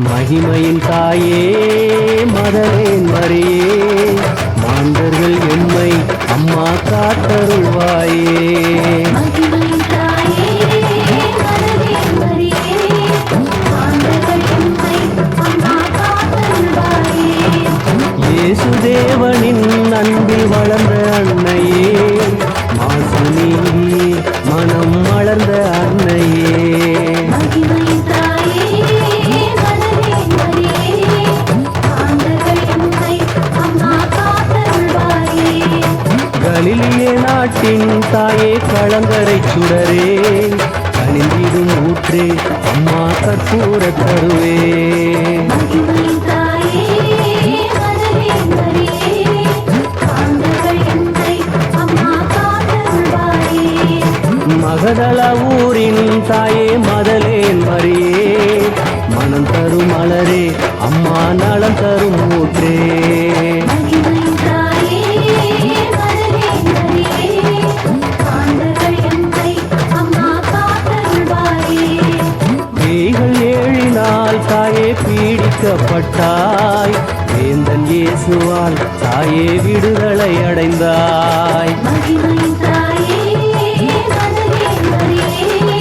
மகிமையின் தாயே மதலேன் மரியே, மாந்தர்கள் எம்மை அம்மா காத்தருள்வாயே. மகிமையின் தாயே மதலேன் மரியே, மாந்தர்கள் எம்மை அம்மா காத்தருள்வாயே. இயேசு தேவனின் அன்பில் வளர்ந்த அன்னையே, மாசு நீங்கி மனம் மலர்ந்த அன்னையே. மகிமையின் தாயே மதலேன் மரியே, மாந்தர்கள் எம்மை அம்மா காத்தருள்வாயே. கலிலிய நாட்டின் தாயே கலங்கரை சுடரே, கனிந்திடும் ஊற்றே அம்மா கற்பூர தருவே. மகிமையின் தாயே மதலேன் மரியே, மாந்தர்கள் எம்மை அம்மா காத்தருள்வாயே. மகதல ஊரின் தாயே மதலேன் மரியே, மனம் தரும் மலரே அம்மா நலம் தரும் ஊற்றே. மகிமையின் தாயே மதலேன் மரியே, மாந்தர்கள் எம்மை அம்மா காத்தருள்வாயே. பேய்கள் ஏழினால் தாயே பீடிக்கப்பட்டாய், வேந்தன் இயேசுவால் தாயே விடுதலை அடைந்தாய். மகிமையின் தாயே மதலேன் மரியே,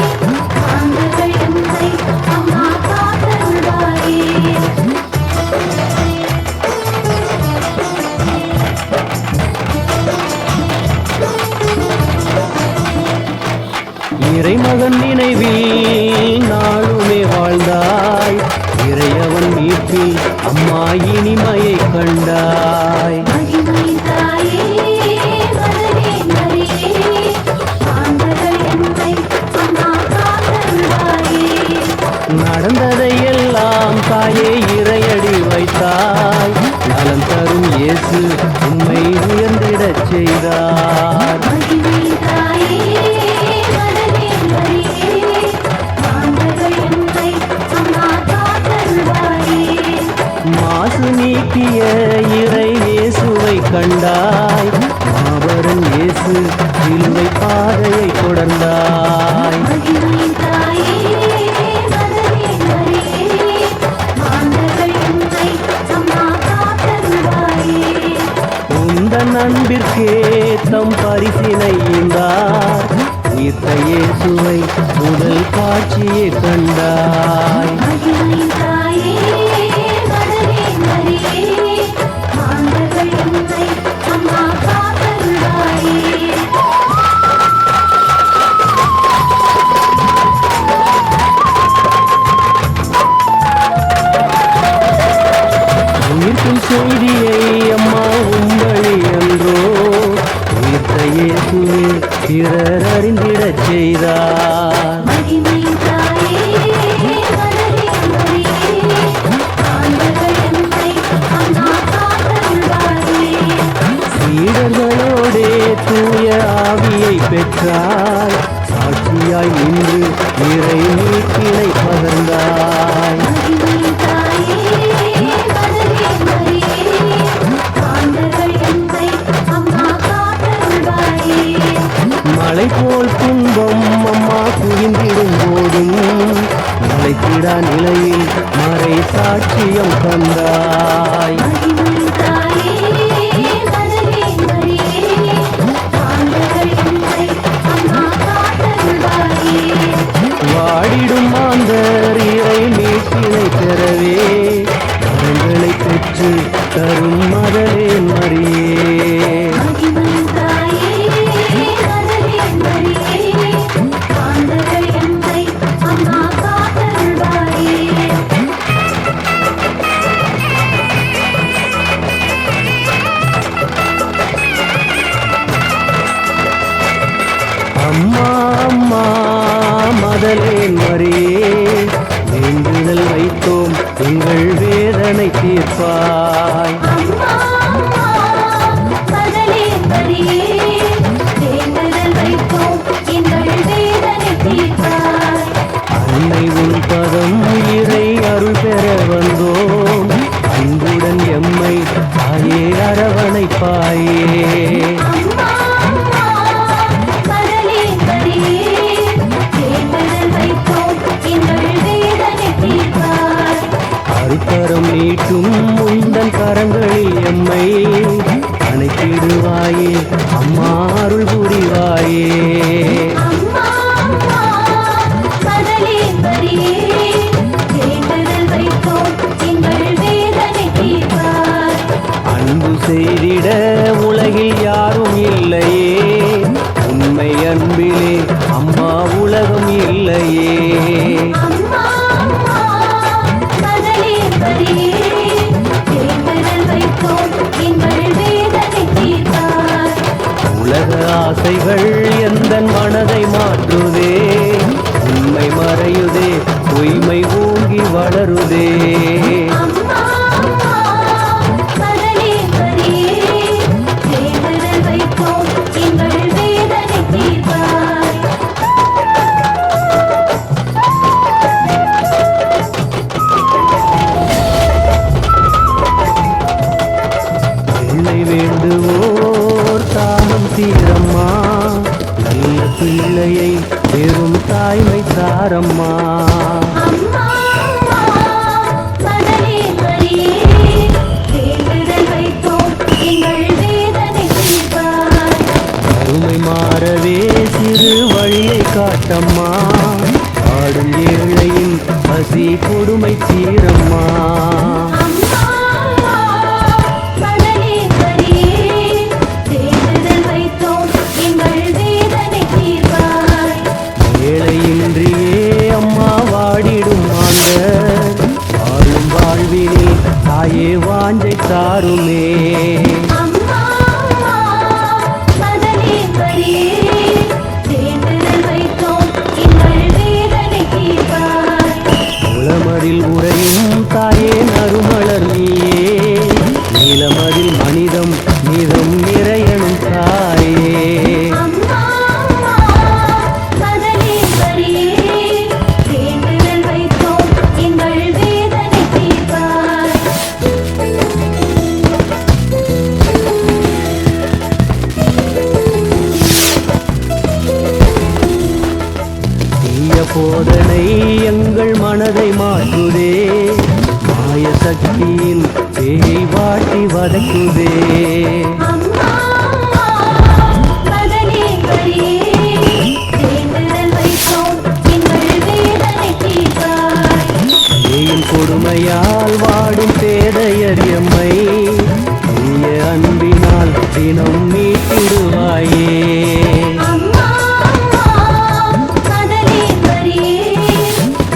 மாந்தர்கள் எம்மை அம்மா காத்தருள்வாயே. இறைமகன் நினைவில் நாளுமே வாழ்ந்தாய், இறையவன் மீட்பில் அம்மா இனிமையை கண்டாய். மகிமையின் தாயே மதலேன் மரியே, மாந்தர்கள் எம்மை அம்மா காத்தருள்வாயே. நடந்ததை எல்லாம் தாயே இறையடி வைத்தாய், நலம் தரும் இயேசு உம்மை உயர்ந்திடச் செய்தார். மகிமையின் தாயே மதலேன் மரியே, மாந்தர்கள் எம்மை அம்மா காத்தருள்வாயே. மாசு நீக்கிய இறை இயேசுவை கண்டாய், மாபெரும் இயேசு சிலுவை பாதையை தொடர்ந்தாய். மகிமையின் தாயே மதலேன் மரியே, மாந்தர்கள் எம்மை அம்மா காத்தருள்வாயே. உந்தன் அன்பிற்கே தம் பரிசினை ஈந்தார், உயிர்த்த இயேசுவை முதல் காட்சியை கண்டாய். மகிமையின் தாயே மதலேன் மரியே, மாந்தர்கள் எம்மை அம்மா காத்தருள்வாயே. உயிர்க்கும் செய்தியை அம்மா உங்களை என்றோ, உயிர்த்த இயேசுவே பிறர் அறிந்திடச் செய்தார். மகிமையின் தாயே மதலேன் மரியே, மாந்தர்கள் எம்மை அம்மா காத்தருள்வாயே. சீடர்களோடே தூய ஆவியை பெற்றாய், சாட்சியாய் நின்று இறை மீட்பினை பகர்ந்தாய். மகிமையின் தாயே மதலேன் மரியே, மாந்தர்கள் எம்மை அம்மா காத்தருள்வாயே. மலை போல் துன்பம் அம்மா குவிந்திடும் போதும், மலைத்திடா நிலையில் மறை சாட்சியம் தந்தாய். மகிமையின் தாயே மதலேன் மரியே, மாந்தர்கள் எம்மை அம்மா காத்தருள்வாயே. வாடிடும் மாந்தர் இறை மீட்பினை பெறவே, வரங்களை பெற்று தரும் மதலேன் மரியே. மகிமையின் தாயே மதலேன் மரியே, மாந்தர்கள் எம்மை அம்மா காத்தருள்வாயே. அம்மா அம்மா மதலேன் மரியே, வேண்டுதல் வைத்தோம் எங்கள் வேதனை தீர்ப்பாய். அம்மா அம்மா மதலேன் மரியே, வேண்டுதல் வைத்தோம் எங்கள் வேதனை தீர்ப்பாய். அன்னை உன் பதம் இறை அருள் பெற வந்தோம், அன்புடன் எம்மை தாயே அரவணைப்பாயே. அம்மா அம்மா மதலேன் மரியே, வேண்டுதல் வைத்தோம் எங்கள் வேதனை தீர்ப்பாய். நீட்டும் முந்தன் கரங்களில் எம்மை அணைத்திடுவாயே அம்மா அருள் புரிவாயே. அம்மா அம்மா பகலே பரியே வேண்டுதல் வைத்தோம் எங்கள் வேதனை தீர்ப்பாய். அன்பு செய்திட உலகில் யாரும் இல்லையே, உண்மை அன்பிலே அம்மா உலகம் இல்லையே. அம்மா அம்மா பகலே பரியே வேண்டுதல் வைத்தோம் எங்கள் வேதனை தீர்ப்பாய். உலக ஆசைகள் எந்தன் மனதை மாற்றுதே, உண்மை மறையுதே பொய்மை ஓங்கி வளருதே. அம்மா அம்மா பகலே பரியே வேண்டுதல் வைத்தோம் எங்கள் வேதனை தீர்ப்பாய். பிள்ளை வேண்டுவோர் தாகம் தீரம்மா, நல்ல பிள்ளையை பெரும் தாய்மை தாரம்மா. அம்மா அம்மா பகலே பரியே வேண்டுதல் வைத்தோம் எங்கள் வேதனை தீர்ப்பாய். அருமை மாறவே சிறு வழியை காட்டம்மா, ஆடும் ஏழையின் பசி கொடுமை தீரம்மா. அம்மா அம்மா பகலே பரியே வேண்டுதல் வைத்தோம் எங்கள் வேதனை தீர்ப்பாய். ஏழையின்றியே அம்மா வாடிடும் மாந்தர், வாழும் வாழ்வினில் தாயே வாஞ்சை தாருமே. அம்மா அம்மா பகலே பரியே வேண்டுதல் வைத்தோம் எங்கள் வேதனை தீர்ப்பாய். உளமதில் உறையும் தாயே நறுமலர் நீயே, நீலமதில் மனிதம் நிதம் நிறையணும் தாயே. அம்மா அம்மா பகலே பரியே வேண்டுதல் வைத்தோம் எங்கள் வேதனை தீர்ப்பாய். தீய போதனை எங்கள் மனதை மாற்றுதே, மாய சக்தியின் பேய் வாட்டி வதக்குதே. அம்மா அம்மா பகலே பரியே வேண்டுதல் வைத்தோம் எங்கள் வேதனை தீர்ப்பாய். பேயின் கொடுமையால் வாடும் பேதையர் எம்மை தூய அன்பினால் தினம் மீட்டிடுவாயே. அம்மா அம்மா பகலே பரியே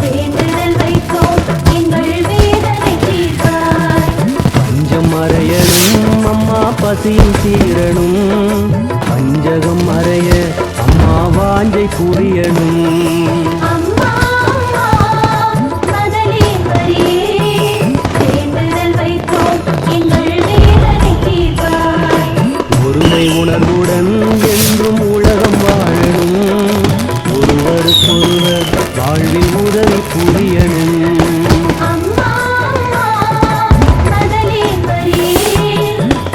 வேண்டுதல் வைத்தோம் எங்கள் வேதனை தீர்ப்பாய். பஞ்சம் மறையணும் அம்மா பசியும் தீரணும், பஞ்சகம் மறைய அம்மா வாஞ்சை புரியணும். அம்மா அம்மா பகலே பரியே வேண்டுதல் வைத்தோம் எங்கள் வேதனை தீர்ப்பாய். ஒருமை உணர்வுடன் என்றும் உலகம் வாழணும், ஒருவருக்கொருவர் வாழ்வில் உதவி புரியணும். அம்மா அம்மா பகலே பரியே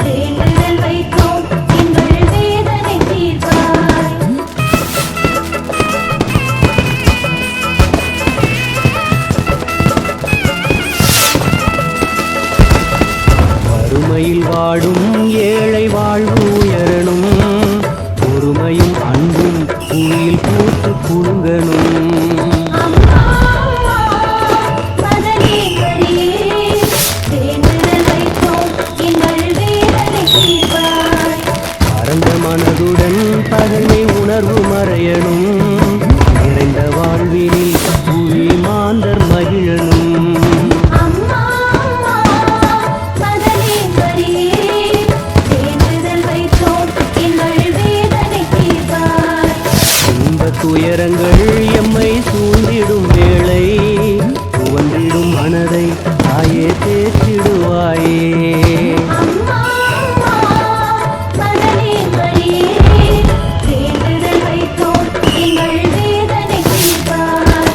வேண்டுதல் வைத்தோம் எங்கள் வேதனை தீர்ப்பாய். வறுமையில் வாடும் ஏழை வாழ்வு உயரணும், பொறுமையும் அன்பும் புவியில் பூத்து குலுங்கணும். அம்மா அம்மா பகலே பரியே வேண்டுதல் வைத்தோம் எங்கள் வேதனை தீர்ப்பாய். பரந்த மனதுடன் பகைமை உணர்வு மறையணும், நிறைந்த வாழ்வினில் புவி மாந்தர் மகிழணும். அம்மா அம்மா பகலே பரியே வேண்டுதல் வைத்தோம் எங்கள் வேதனை தீர்ப்பாய். இன்பத் துயரங்கள் எம்மை சூழ்ந்திடும் வேளை, துவன்றிடும் மனதை தாயே தேற்றிடுவாயே. அம்மா அம்மா பகலே பரியே வேண்டுதல் வைத்தோம் எங்கள் வேதனை தீர்ப்பாய்.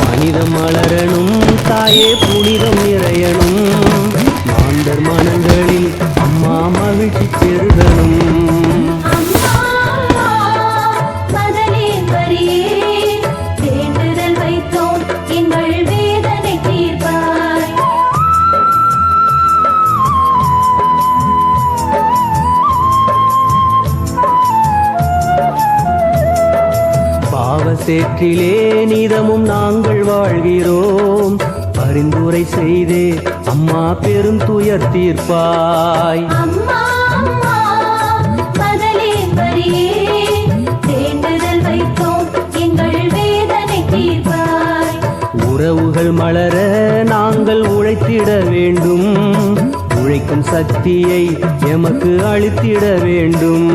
மனிதம் மலரணும் தாயே புனிதம் நிறையணும், மாந்தர் மனங்களில் அம்மா மகிழ்ச்சி பெருகணும். அம்மா அம்மா பகலே பரியே வேண்டுதல் வைத்தோம் எங்கள் வேதனை தீர்ப்பாய். வயிற்றிலே நீதமும் நாங்கள் வாழ்கிறோம். பரிந்துரை செய்தே அம்மா பெரும் துயர் தீர்ப்பாய். அம்மா அம்மா பகலே மரியே வேண்டுதல் வைத்தோம் எங்கள் வேதனை தீர்ப்பாய். உறவுகள் மலர நாங்கள் உழைத்திட வேண்டும். உழைக்கும் சக்தியை எமக்கு அளித்திட வேண்டும்.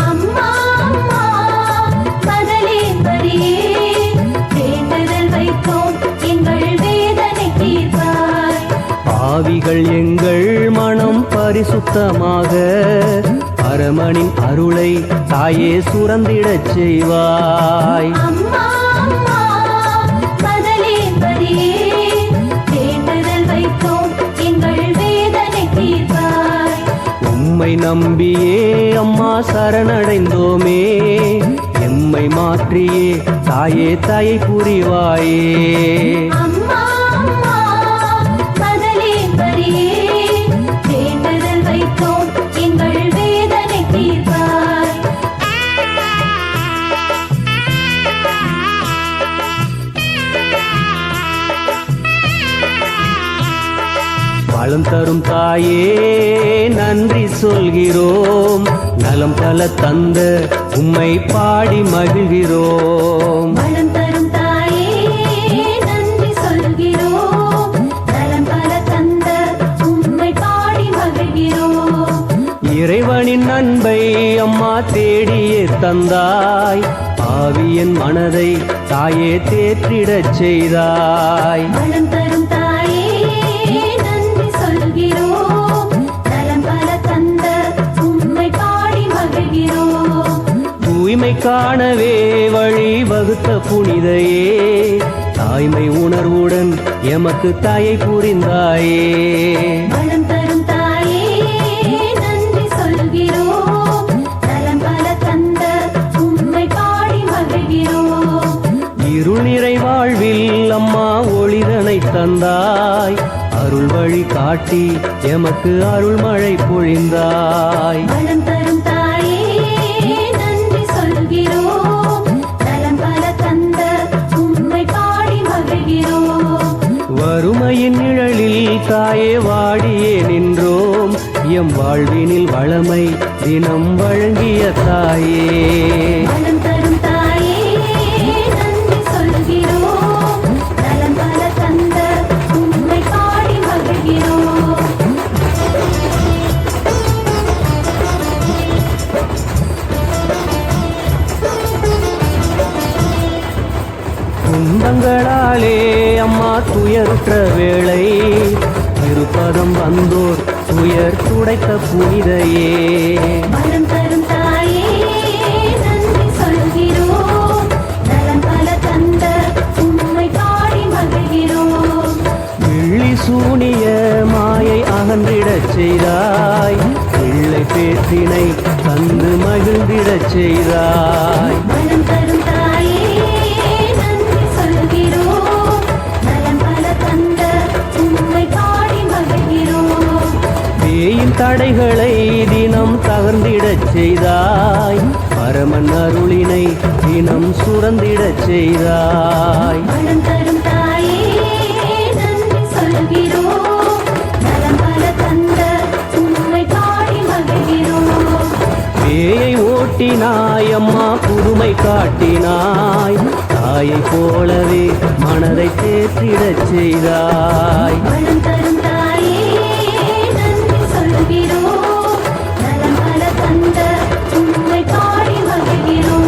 அம்மா அம்மா பகலே மரியே வேண்டுதல் வைத்தோம் எங்கள் வேதனை தீர்ப்பாய். பாவிகள் எங்கள் மனம் பரிசுத்தமாக பரமனின் அருளை தாயே சுரந்திடச் செய்வாய். அம்மா அம்மா பகலே மரியே வேண்டுதல் வைத்தோம் எங்கள் வேதனை தீர்ப்பாய். உம்மை நம்பியே அம்மா சரணடைந்தோமே. எம்மை மாற்றியே தாயே தயை புரிவாயே. அம்மா அம்மா பகலே மரியே வேண்டுதல் வைத்தோம் எங்கள் வேதனை தீர்ப்பாய். வளம் தரும் தாயே நன்றி சொல்கிறோம். நலம் பல தந்த உம்மை பாடி மகிழ்கிறோம். வளம் தரும் தாயே நன்றி சொல்கிறோம். நலம் பல தந்த உம்மை பாடி மகிழ்கிறோம். இறைவனின் அன்பை அம்மா தேடியே தந்தாய். ஆவியின் மனதை தாயே தேற்றிடச் செய்தாய். வளம் தரும் தாயே நன்றி சொல்கிறோம். நலம் பல தந்த உம்மை பாடி மகிழ்கிறோம். தூய்மை காணவே வழி வகுத்த புனிதையே. தாய்மை உணர்வுடன் எமக்கு தாயை புரிந்தாயே. வளம் தரும் தாயே நன்றி சொல்கிறோம். நலம் பல தந்த உம்மை பாடி மகிழ்கிறோம். இருள் நிறை வாழ்வில் அம்மா ஒளிதனை தந்தாய். அருள் வழி காட்டி எமக்கு அருள் மழை பொழிந்தாய். வளம் தரும் தாயே நன்றி சொல்கிறோம். நலம் பல தந்த உம்மை பாடி மகிழ்கிறோம். வறுமையின் நிழலில் தாயே வாடியே நின்றோம். எம் வாழ்வினில் வளமை தினம் வழங்கிய தாயே. வளம் தரும் தாயே நன்றி சொல்கிறோம். நலம் பல தந்த உம்மை பாடி மகிழ்கிறோம். துன்பங்களாலே அம்மா துயருற்ற வேளை திருப்பதம் வந்தோர் துயர் துடைத்த புனிதையே. வளம் தரும் தாயே நன்றி சொல்கிறோம். நலம் பல தந்த உம்மை பாடி மகிழ்கிறோம். வெள்ளி சூனிய மாயை அகன்றிடச் செய்தாய். பிள்ளை பேற்றினை தந்து மகிழ்ந்திடச் செய்தாய். வளம் தரும் தாயே நன்றி சொல்கிறோம். நலம் பல தந்த உம்மை பாடி மகிழ்கிறோம். பேயின் தடைகளை தினம் தகர்ந்திடச் செய்தாய். பரமன் அருளினை தினம் சுரந்திடச் செய்தாய். வளம் தரும் தாயே நன்றி சொல்கிறோம். நலம் பல தந்த உம்மை பாடி மகிழ்கிறோம். பேயை ஓட்டினாய் அம்மா புதுமை காட்டினாய். தாயை போலவே மனதை தேற்றிடச் செய்தாய். வளம் தரும் தாயே நன்றி சொல்கிறோம். நலம் பல தந்த உம்மை பாடி மகிழ்கிறோம்.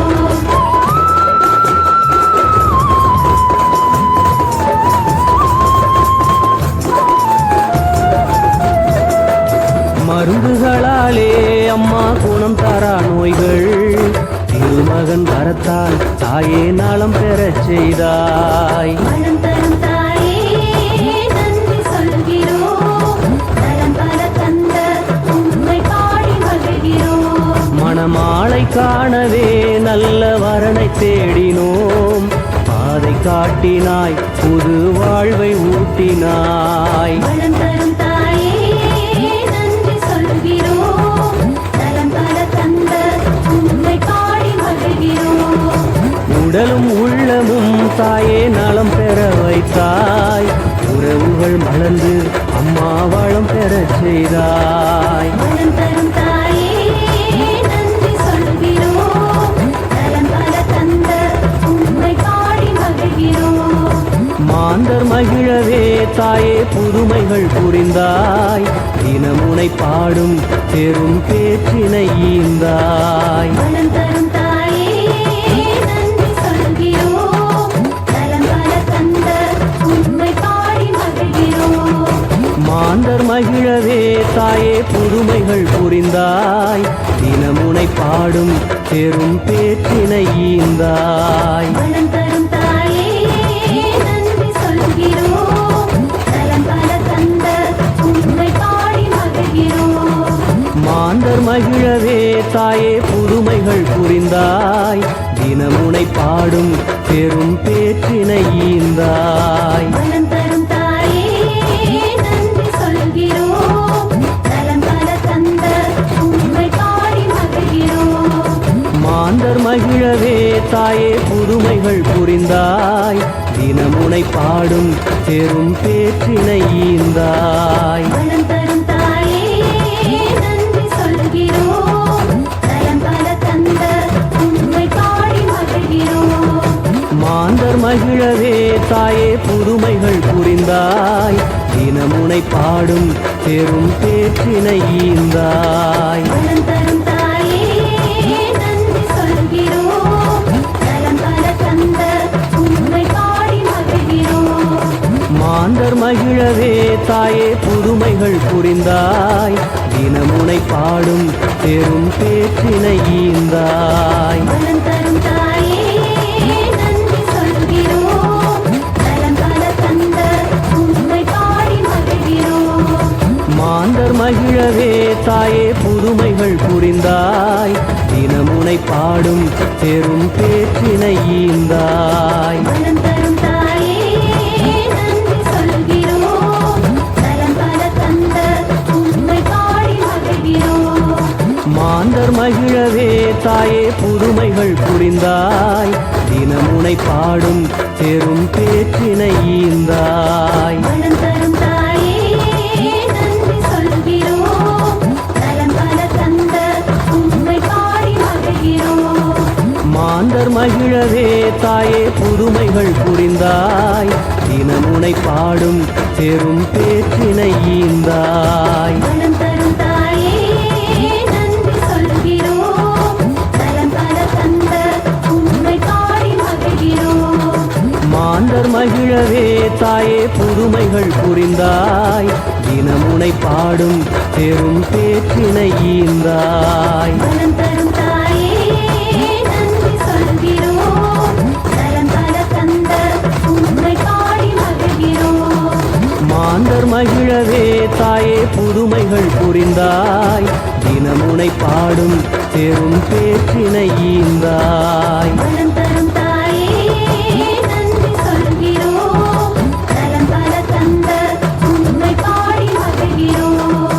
மருந்துகளாலே அம்மா குணம் தரா நோய்கள் திருமகன் வரத்தால் தாயே நலம் பெறச் செய்தாய். வளம் தரும் தாயே நன்றி சொல்கிறோம். நலம் பல தந்த உம்மை பாடி மகிழ்கிறோம். மணமாலை காணவே நல்ல வரனை தேடினோம். பாதை காட்டினாய் புது வாழ்வை ஊட்டினாய். வளம் தரும் தாயே நன்றி சொல்கிறோம். நலம் பல தந்த உம்மை பாடி மகிழ்கிறோம். உடலும் உள்ள இதழ்கள் மலர்ந்து அம்மா வளம் பெறச் செய்தாய். வளம் தரும் தாயே நன்றி சொல்கிறோம். நலம் பல தந்த உம்மை பாடி மகிழ்கிறோம். மாந்தர் மகிழவே தாயே புதுமைகள் புரிந்தாய். தினமுனை பாடும் பெரும் பேச்சினை ஈந்தாய். வளம் தரும் தாயே நன்றி சொல்கிறோம். நலம் பல தந்த உம்மை பாடி மகிழ்கிறோம். மாந்தர் மகிழவே தாயே புதுமைகள் புரிந்தாய். தினமுனை பாடும் பெரும் பேச்சினை ஈந்தாய். வளம் தரும் தாயே நன்றி சொல்கிறோம். நலம் பல தந்த உம்மை பாடி மகிழ்கிறோம். மாந்தர் மகிழவே தாயே புதுமைகள் புரிந்தாய். தினமுனை பாடும் பெரும் பேச்சினை ஈந்தாய். வளம் தரும் தாயே நன்றி சொல்கிறோம். நலம் பல தந்த உம்மை பாடி மகிழ்கிறோம். மாந்தர் மகிழவே தாயே புதுமைகள் புரிந்தாய். தினமுனை பாடும் பெரும் பேச்சினை ஈந்தாய். வளம் தரும் தாயே நன்றி சொல்கிறோம். நலம் பல தந்த உம்மை பாடி மகிழ்கிறோம். மாந்தர் மகிழவே தாயே புதுமைகள் புரிந்தாய். தினமுனை பாடும் பெரும் பேச்சினை ஈந்தாய். வளம் தரும் தாயே நன்றி சொல்கிறோம். நலம் பல தந்த உம்மை பாடி மகிழ்கிறோம். மாந்தர் மகிழவே தாயே புதுமைகள் புரிந்தாய். தினமுனை பாடும் பெரும் பேச்சினை ஈந்தாய். வளம் தரும் தாயே நன்றி சொல்கிறோம். நலம் பல தந்த உம்மை பாடி மகிழ்கிறோம். மாந்தர் மகிழவே தாயே புதுமைகள் புரிந்தாய். தினமுனை பாடும் பெரும் பேச்சினை ஈந்தாய். வளம் தரும் தாயே நன்றி சொல்கிறோம். நலம் பல தந்த உம்மை பாடி மகிழ்கிறோம். மாந்தர் மகிழவே தாயே புதுமைகள் புரிந்தாய். தினமுனை பாடும் பெரும் பேச்சினை ஈந்தாய். வளம் தரும் தாயே நன்றி சொல்கிறோம். நலம் பல தந்த உம்மை பாடி மகிழ்கிறோம். மாந்தர் மகிழவே தாயே புதுமைகள் புரிந்தாய். தினமுனை பாடும் பெரும் பேச்சினை ஈந்தாய். வளம் தரும் தாயே நன்றி சொல்கிறோம். நலம் பல தந்த உம்மை பாடி மகிழ்கிறோம். மாந்தர் மகிழவே தாயே புதுமைகள் புரிந்தாய். தினமுனை பாடும் பெரும் பேச்சினை ஈந்தாய். வளம் தரும் தாயே நன்றி சொல்கிறோம். நலம் பல தந்த உம்மை பாடி மகிழ்கிறோம். மாந்தர் மகிழவே தாயே புதுமைகள் புரிந்தாய். தினமுனை பாடும் பெரும் பேச்சினை ஈந்தாய். வளம் தரும் தாயே நன்றி சொல்கிறோம். நலம் பல தந்த உம்மை பாடி மகிழ்கிறோம்.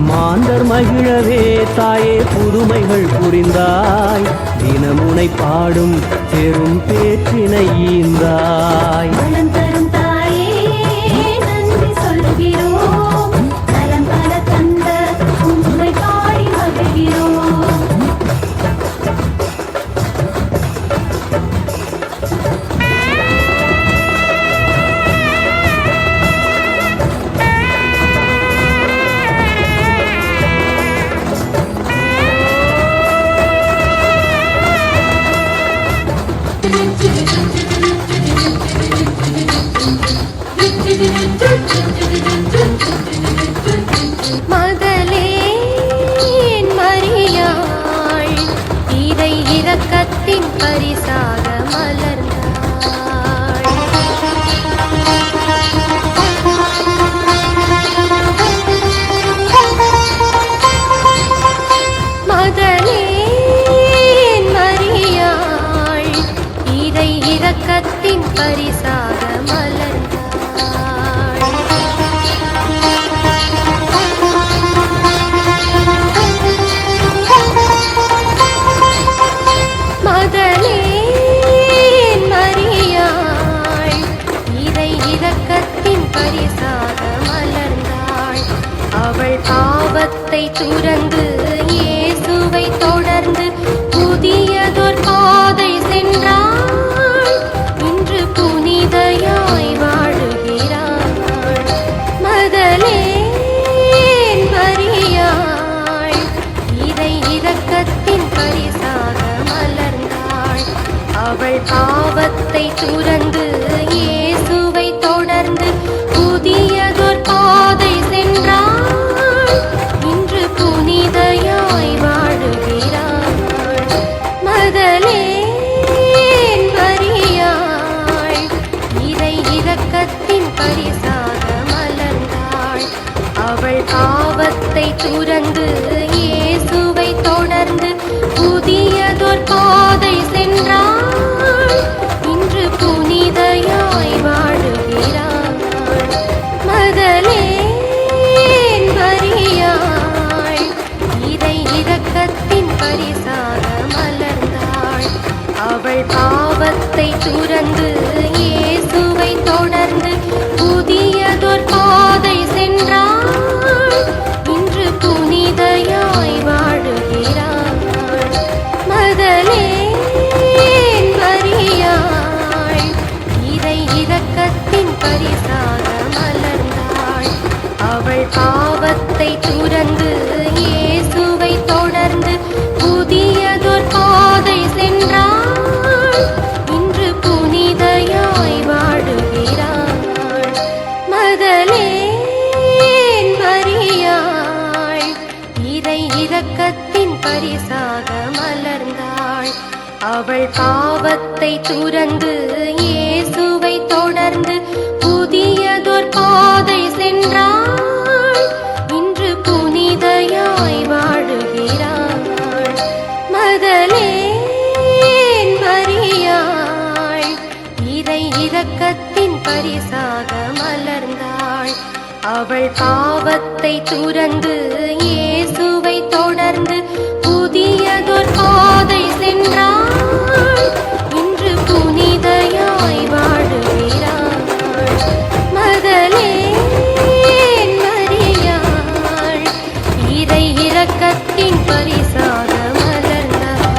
மாந்தர் மகிழவே தாயே புதுமைகள் புரிந்தாய். தினமுனை பாடும் பெரும் பேச்சினை ஈந்தாய். வளம் தரும் தாயே நன்றி சொல்கிறோம். நலம் பல தந்த உம்மை பாடி மகிழ்கிறோம். மகளே என் மரியாள் இறை இரக்கத்தின் பரிசாக மலர்ந்தாள். மகளே என் மரியாள் இறை இரக்கத்தின் பரிசாக மலர்ந்தாள். மகளே பாவத்தை துறந்து இயேசுவை தொடர்ந்து புதியதொரு பாதை சென்றாள். இன்று புனிதையாய் வாழுகிறாள். மதலேன் மரியாள் இறை இரக்கத்தின் பரிசாக மலர்ந்தாள். அவள் பாவத்தை துறந்து இயேசுவை தொடர்ந்து புதியதொரு பாதை சென்றாள். இன்று புனிதையாய் வாழுகிறாள். மதலேன் மரியாள் இறை இரக்கத்தின் பரிசாக மலர்ந்தாள். அவள் பாவத்தை துறந்து இயேசுவை தொடர்ந்து புதியதொரு பாதை சென்றாள். இன்று புனிதையாய் வாழுகிறாள். மதலேன் மரியாள் இறை இரக்கத்தின் பரிசாக மலர்ந்தாள். அவள் பாவத்தை துறந்து இயேசுவை தொடர்ந்து புதியதொரு பாதை சென்றாள். இன்று புனிதையாய் வாழுகிறாள். மதலேன் மரியாள் இறை இரக்கத்தின் பரிசாக மலர்ந்தாள். அவள் பாவத்தை துறந்து இயேசுவை தொடர்ந்து புதியதொரு பாதை சென்றாள். இன்று புனிதையாய் வாழுகிறாள். மதலேன் மரியாள் இறை இரக்கத்தின் பரிசாக மலர்ந்தாள். அவள் பாவத்தை துறந்து இயேசுவை தொடர்ந்து புதியதொரு பாதை சென்றாள். இன்று புனிதையாய் வாழுகிறாள். மதலேன் மரியாள் இறை இரக்கத்தின் பரிசாக மலர்ந்தாள். அவள் பாவத்தை துறந்து இயேசுவை தொடர்ந்து புதியதொரு பாதை சென்றாள். இன்று புனிதையாய் வாழுகிறாள். மதலேன் மரியாள் இறை இரக்கத்தின் பரிசாக மலர்ந்தாள்.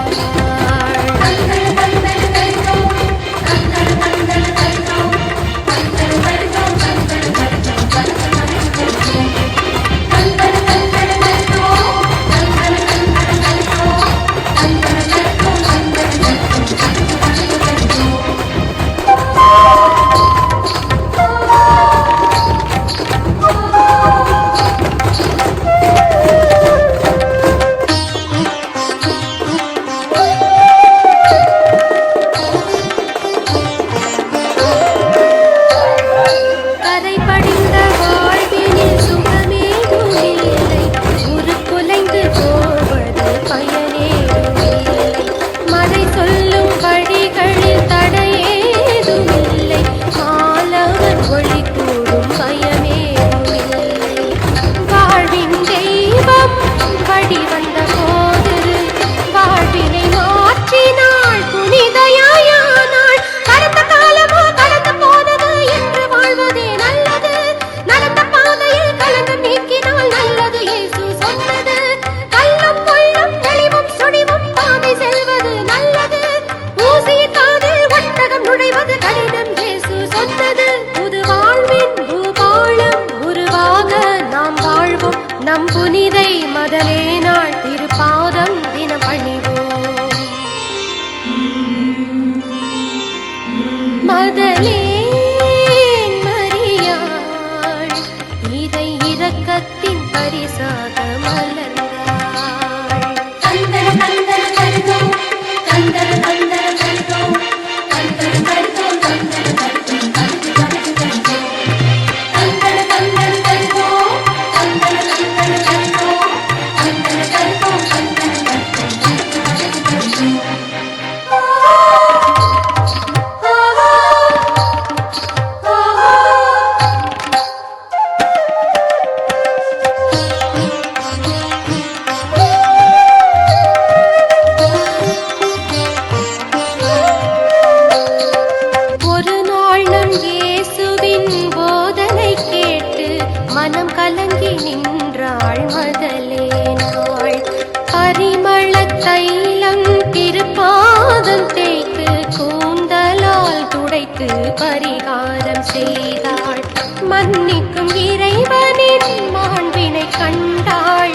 மன்னிக்கும் இறைவனின் மாண்பினை கண்டாள்.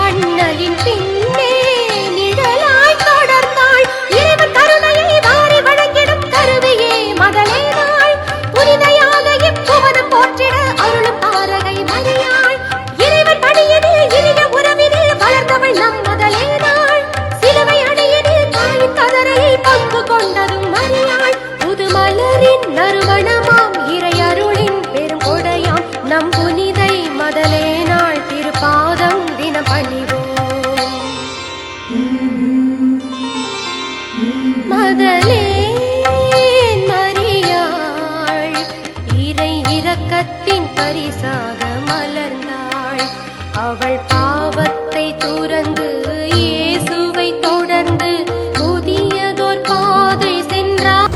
அண்ணலின் பின்னே நிழலாய் தொடர்ந்தாள். இறைவன் கருணையை வாரி வழங்கிடும் கருவியே மகளேனாள். புனிதையாக இப்புவனம் போற்றிட அருளும் தாரகை மரியாள். இறைவன் பணியினில் இனிய உறவினில் வளர்ந்தவள் நம் மகளேனாள். சிலுவை அடியினில் தாயின் கதரையில் பங்கு கொண்டதும் மரியாள். புது மலரின் நறுமணமாம் இறை அருளின் பெரும் கொடையாம் நம் புனிதை மதலேனாள். திருப்பாதம் தினம் பணிவோம். மதலேன் மரியாள் இறை இரக்கத்தின் பரிசாக மலர்ந்தாள். அவள் பாவத்தை துறந்து இயேசுவை தொடர்ந்து புதியதோர் பாதை சென்றாள்.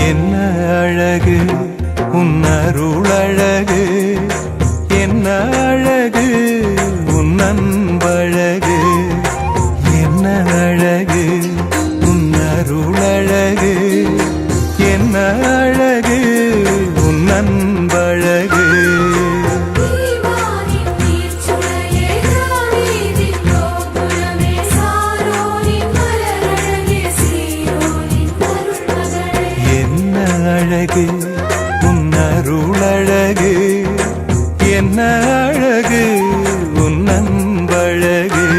என்ன அழகு உன்னருளழகு, என்ன அழகு உன் அன்பழகு, என்ன அழகு உன்னருளழகு, என்ன அழகு உன் அன்பழகு. அழகு உன்னருளழகு, என்ன அழகு உன் அன்பழகு.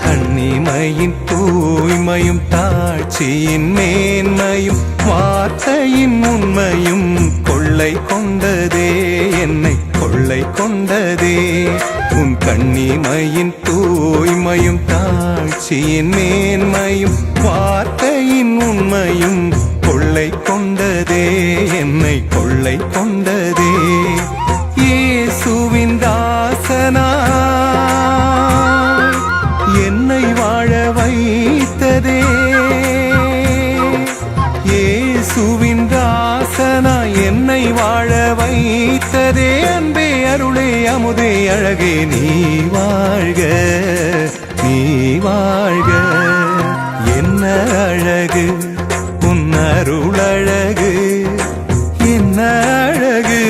கண்ணிமையின் தூய்மையும் தாட்சியின் மேன்மையும் வார்த்தையின் உண்மையும் கொள்ளை கொண்டதே என்னை கொள்ளை கொண்டதே. உன் கண்ணிமையின் தூய்மையும் தாழ்ச்சியின் மேன்மையும் வார்த்தையின் உண்மையும் கொள்ளை கொண்டதே, என்னை கொள்ளை கொண்டதே. இயேசுவின் தாசனாய் என்னை வாழ வைத்ததே, இயேசுவின் தாசனாய் என்னை வாழ வைத்ததே. அன்பே அருளே அமுதே அழகே நீ வாழ்க, நீ வாழ்க. என்ன அழகு உன் அருளழகு, என்ன அழகு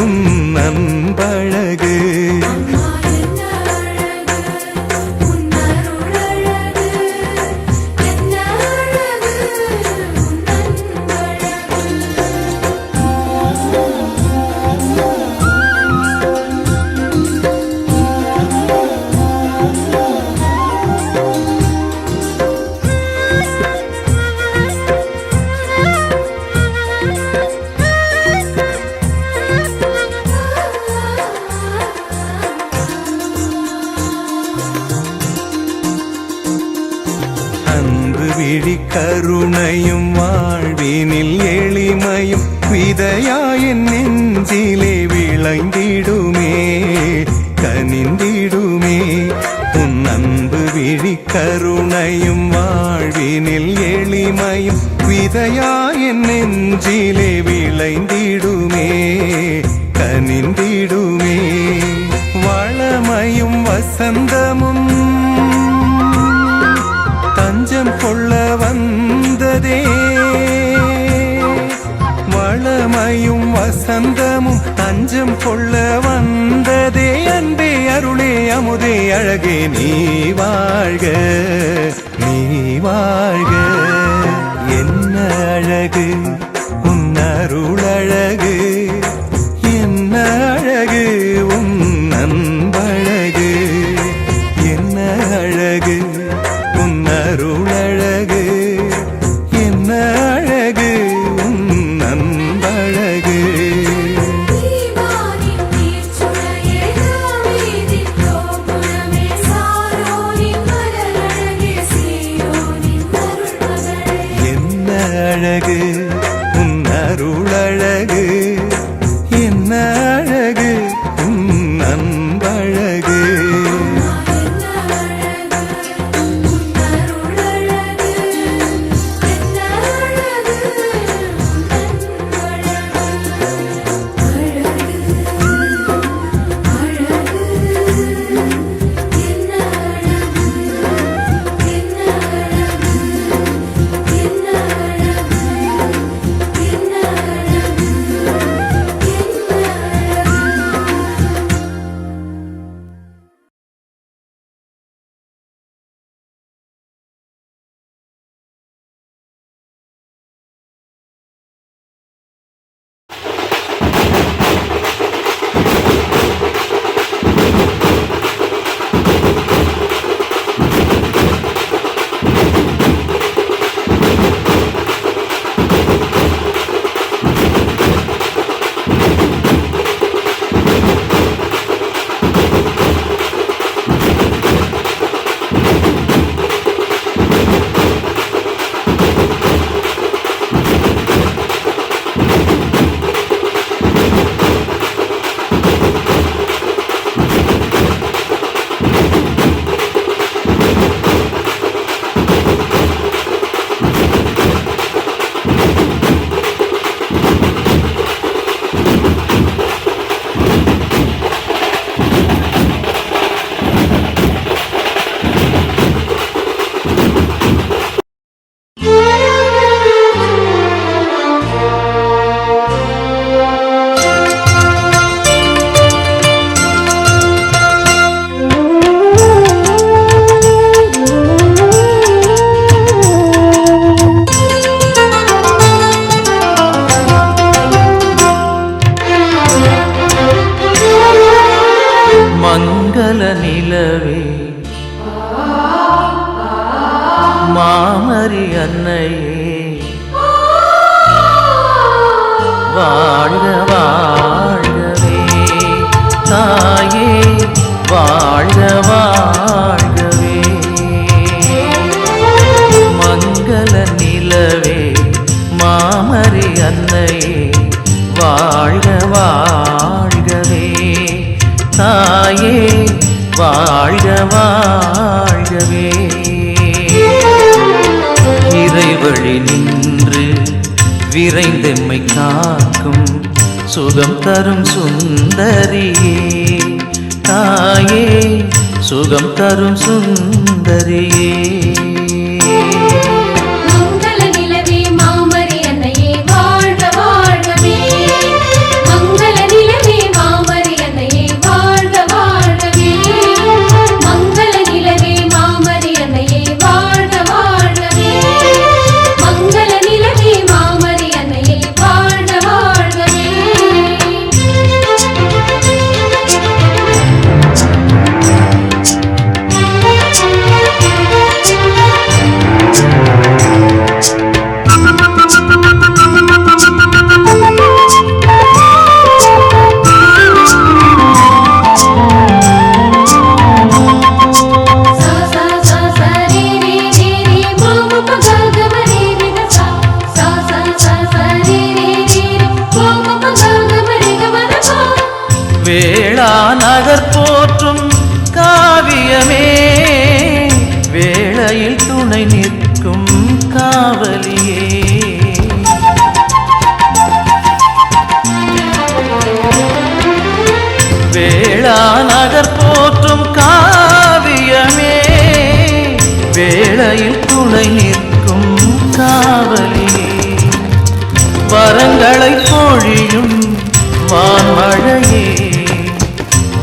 உன் அன்பழகு. விழி கருணையும் வாழ்வினில் எளிமையும் விதையாயின் நெஞ்சிலே விளைந்திடுமே, கனிந்திடுமே. உன் அன்பு விழி கருணையும் வாழ்வினில் எளிமையும் விதையாயின் நெஞ்சிலே விளைந்திடுமே, கனிந்திடுமே. வளமையும் வசந்தமும் தஞ்சம் கொள்ள வந்ததே, வளமையும் வசந்தமும் தஞ்சம் கொள்ள வந்ததே. அன்பே அருளே அமுதே அழகே நீ வாழ்க, நீ வாழ்க. என்ன அழகு உன் அருளழகு, என்ன அழகு உன் அன்பழகு. என்ன அழகு உன் அருளழகு, என்ன அழகு உன் அன்பழகு. என்ன அழகு உன் அருளழகு, என்ன அழகு உன் அன்பழகு. நிலவே மாமரி அன்னையே வாழ்க வாழ்கவே தாயே வாழ்க வாழ்கவே. மங்கள நிலவே மாமரி அன்னையே வாழ்க வாழ்கவே. தாயே வாழ்க வாழ்கவே. இறைவழி நின்று விரைந்தெம்மை காக்கும் சுகம் தரும் சுந்தரியே. தாயே சுகம் தரும் சுந்தரியே. மங்கள நிலவே மாமரி அன்னையே வாழ்க வாழ்கவே. மங்கள நிலவே மாமரி அன்னையே வாழ்க வாழ்கவே. மங்கள நிலவே மாமரி அன்னையே வாழ்க வாழ்கவே. மங்கள நிலவே மாமரி அன்னையே வாழ்க வாழ்கவே. வேளா நகர் போற்றும் காவியமே வேளையில் துணை நிற்கும் காவலியே. வேளா நகர் போற்றும் காவியமே வேளையில் துணை நிற்கும் காவலியே. வரங்களை பொழியும் வான்மழையே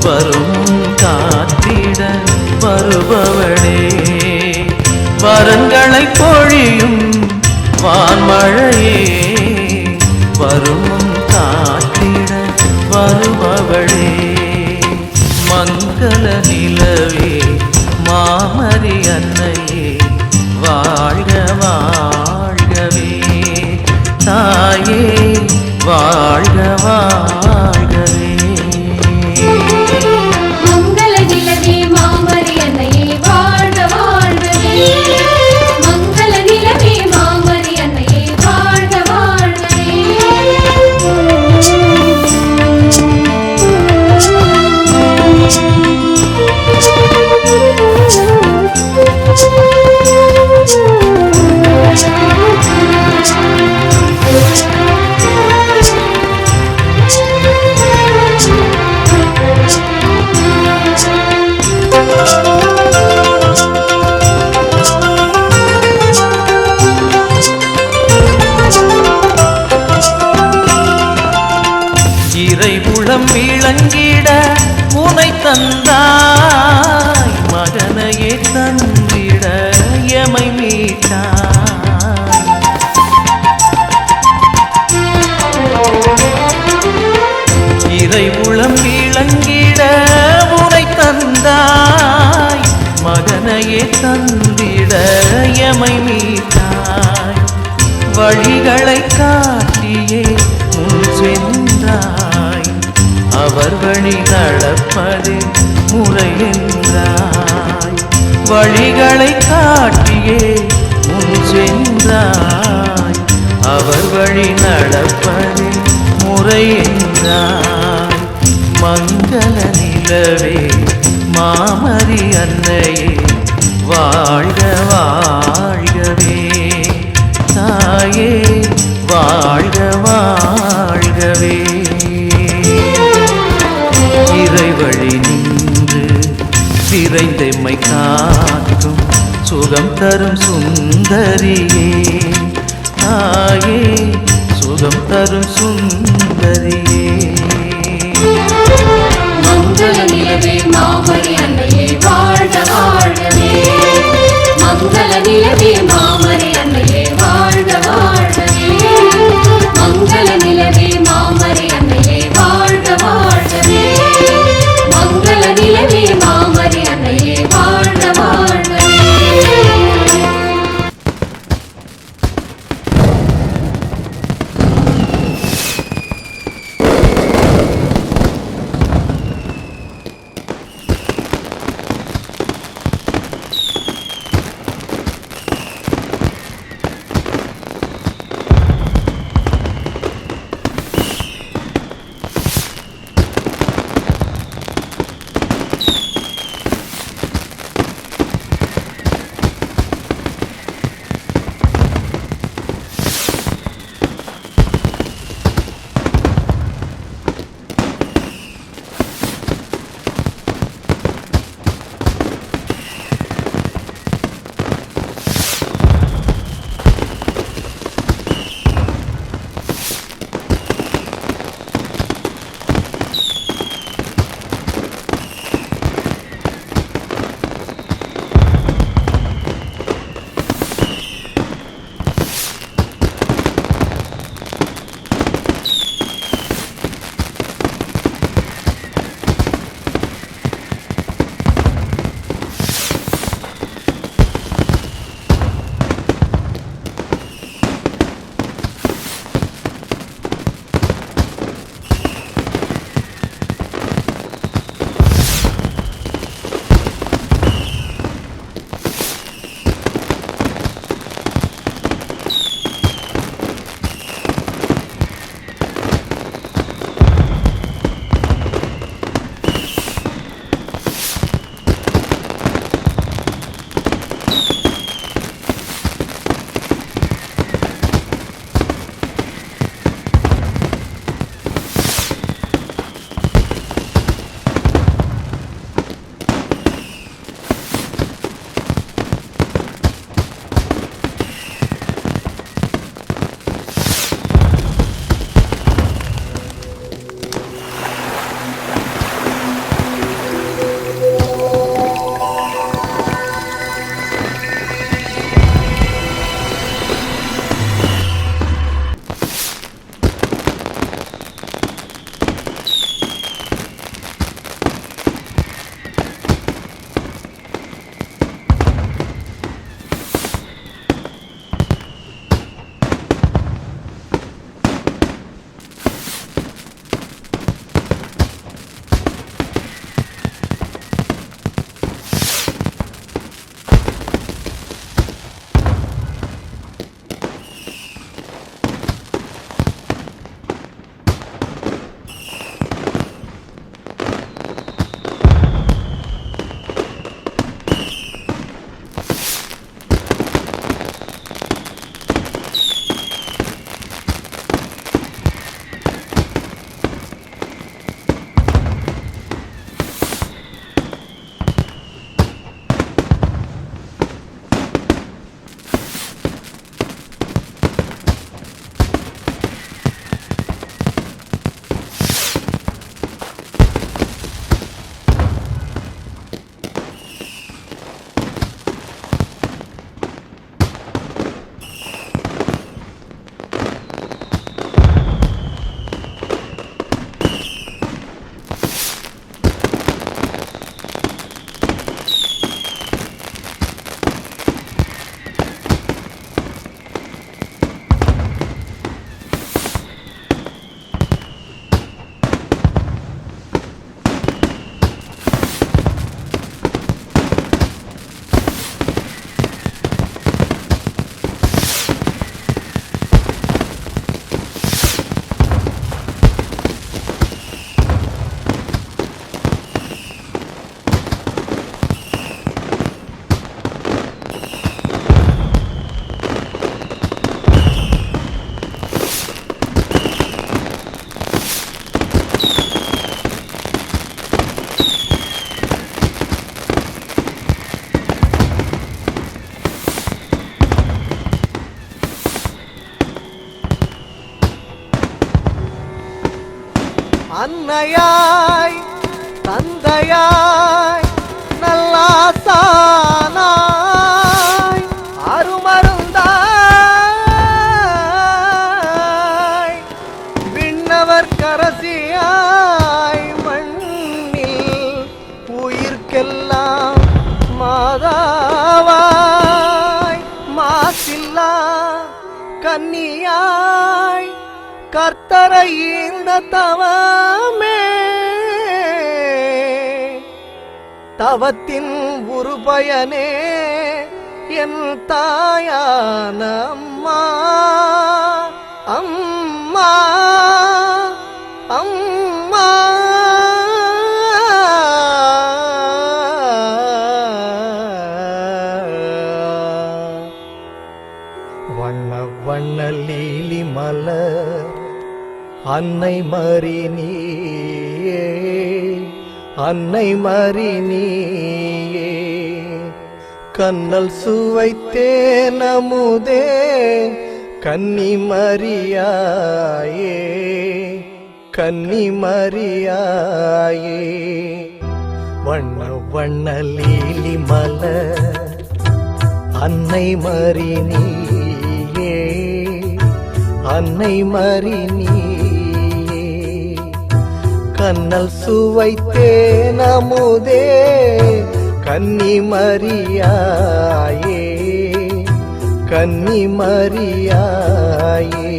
வரும் காத்திட வருபவளே. வரங்களை பொழியும் வான்மழையே வரும் காத்திட வருபவளே. மங்கள நிலவே மாமரி அன்னையே வாழ்க வாழ்கவே. தாயே வாழ்க வாழ்கவே. மங்கள நிலவே மாமரி அன்னையே வாழ்க வாழ்கவே. மங்கள நிலவே மாமரி அன்னையே வாழ்க வாழ்கவே. இறைவுளம் விளங்கிட உனை தந்தாய் மகனையே தந்திட எமை மீட்டாய். இறைவுளம் விளங்கிட உனை தந்தாய் மகனையே தந்திட எமை மீட்டாய். வழிகளை காட்டியே முன் சென்றாய் அவர் வழி நடப்பது முறை என்றாய். வழிகளை காட்டியே முன் சென்றாய் அவர் வழி நடப்பது முறை என்றாய். மங்கள நிலவே மாமரி அன்னையே வாழ்க வாழ்கவே. தாயே வாழ்க வாழ்கவே. இறைவழி நின்று விரைந்தெம்மை காக்கும் சுகம் தரும் சுந்தரியே. தாயே சுகம் தரும் சுந்தரியே. மங்கள நிலவே மாமரி அன்னையே வாழ்க வாழ்கவே. மங்கள நிலவே மாமரி அன்னையே வாழ்க வாழ்கவே. மங்கள நிலவே மாமரி அன்னையே வாழ்க வாழ்கவே. மங்கள நிலவே மாமரி அன்னையே வாழ்க வாழ்கவே. அன்னையாய் தந்தையாய் நல்லாசானாய் அருமருந்தாய் விண்ணவர் கரசியாய் மண்ணில் உயிர்க்கெல்லாம் மாதாவாய் மாசில்லா கன்னியாய் கர்த்தரை இந்த தவமே தவத்தின் ஒரு பயனே என் தாயான அம்மா அம்மா அம்மா வண்ண வண்ண லீலி மலர் அன்னை மரி நீயே அன்னை மரி நீயே கண்ணல் சுவைத்தேன் அமுதே கன்னி மரியாயே கன்னி மரியாயே வண்ண வண்ண லீலி மலர் அன்னை மரி நீயே அன்னை மரி நீயே கண்ணல் சுவைத்தேன் அமுதே கன்னி மரியாயே கன்னி மரியாயே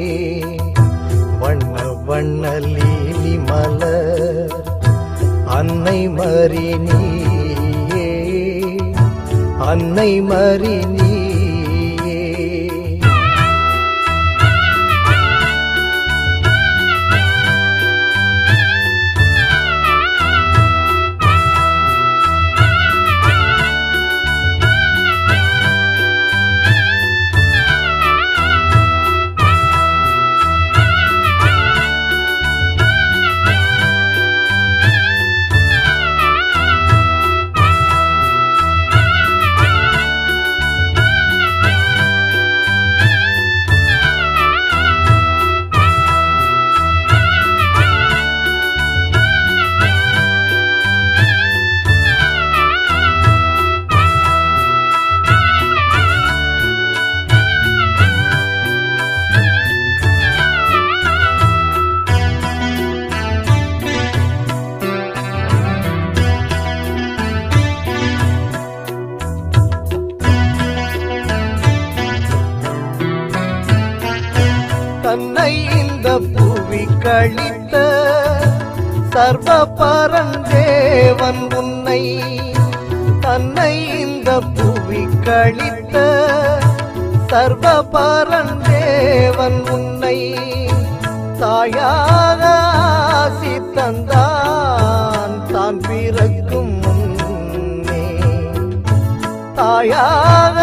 வண்ண வண்ண லீலி மலர் அன்னை மரி நீயே அன்னை மரி நீயே தன்னை இந்த புவி கழித்த சர்வ பரந்தேவன் உன்னை தன்னை இந்த புவி கழித்த சர்வ பரந்தேவன் உன்னை தாயாக ஆசி தந்தான் தான் பிறக்கும் முன்னே தாயாக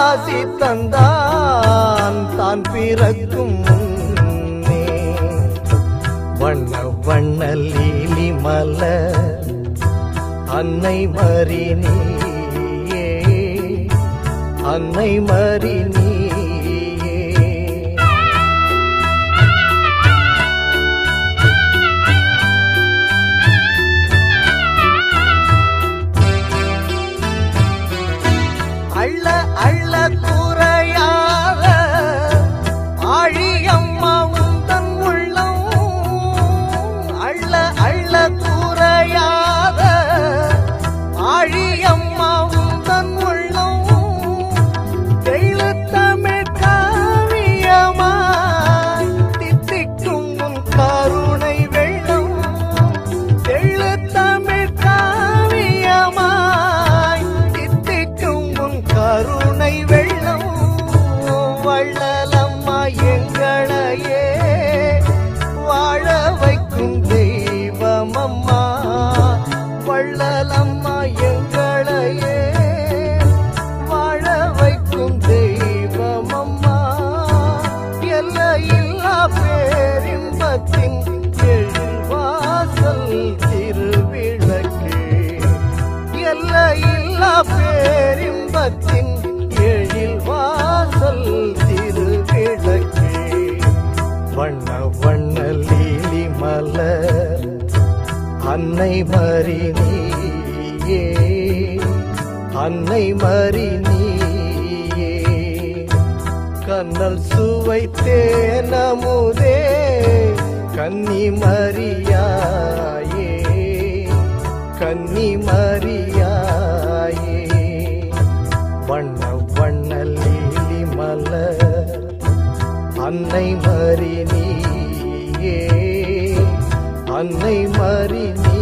ஆசி தந்தான் தான் பிறக்கும் முன்னே வண்ண வண்ண லீலி மலர் அன்னை மரி நீயே அன்னை மரி நீயே அள்ள அள்ள குறையாத ஆழியம்மா உந்தன் உள்ளம் அள்ள அள்ள குறையாத ஆழியம்மா உந்தன் உள்ளம் தெள்ளு தமிழ் காவியமாய் தித்திக்கும் உன் கருணை வெள்ளம் தெள்ளு தமிழ் காவியமாய் தித்திக்கும் உன் கருணை வெள்ளம் வள்ளலம்மா எங்களையே வாழ வைக்கும் தெய்வமம்மா வள்ளலம்மா எங்களையே வாழ வைக்கும் தெய்வமம்மா எல்லையில்லா பேரின்பத்தின் எழில்வாசல் திருவிளக்கே எல்லையில்லா பேரின்பத்தின் எழில்வாசல் திருவிளக்கே வண்ண வண்ண லீலி மலர் மறி நீயே அன்னை மறி நீயே கண்ணல் சுவைத்தே நமுதே கன்னி மரியாயே கன்னி மரியாயே வண்ண வண்ண லீலி மலர் அன்னை மறி நீயே அன்னை மறி நீயே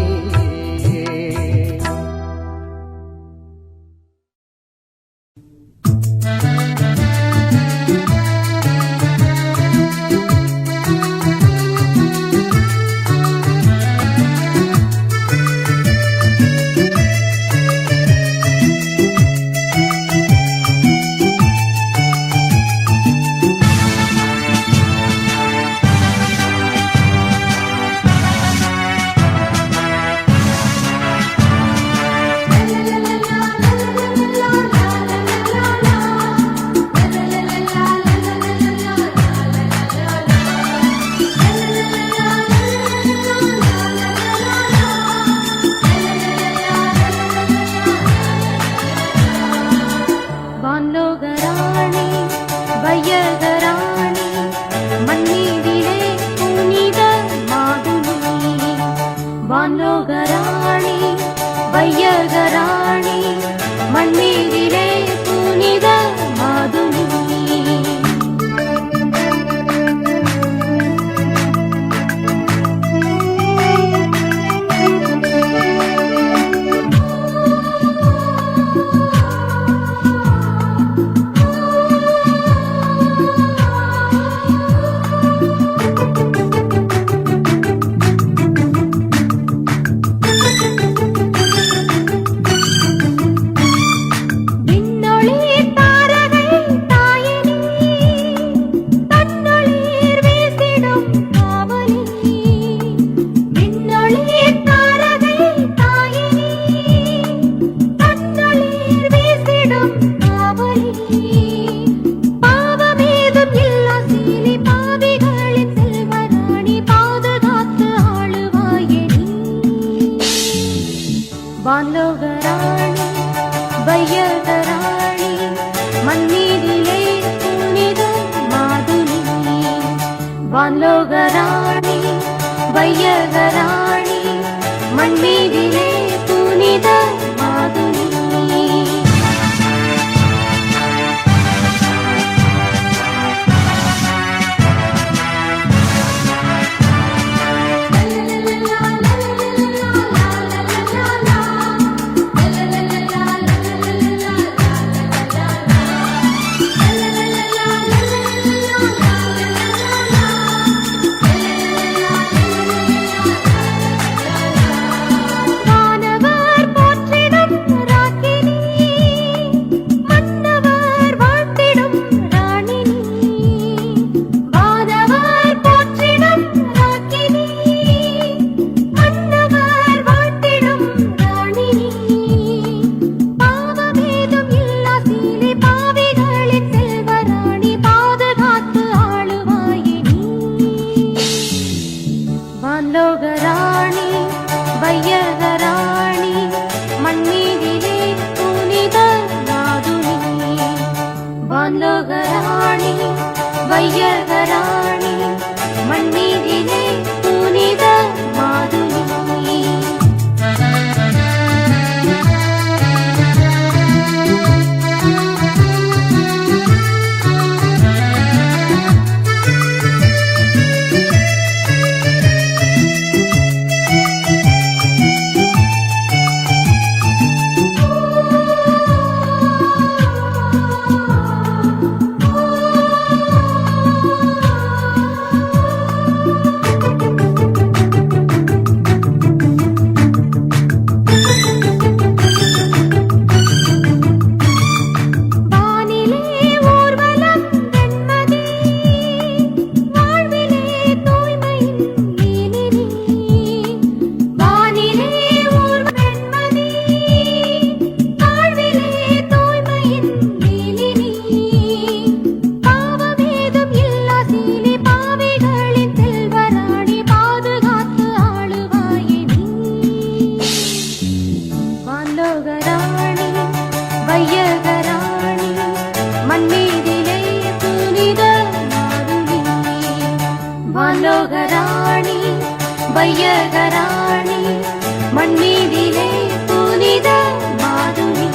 வான்லோகராணி வையகராணி மண்ணீரிலே புனித மாதுளி வான்லோகராணி வையகராணி மண்ணீரிலே புனித மாதுளி வான்லோகராணி வையகராணி மண்ணீரிலே புனித மாதுளி வான்லோகராணி வையகராணி மண்ணீரிலே புனித மாதுளி வான்லோகராணி வையகராணி மண்ணீரிலே புனித மாதுளி வான்லோகராணி வையகராணி மண்ணீரிலே புனித மாதுளி மனோகராணி வையகராணி மண்மீதிலே புனித மாதுளி மனோகராணி வையகராணி மண்மீதிலே புனித மாதுளி.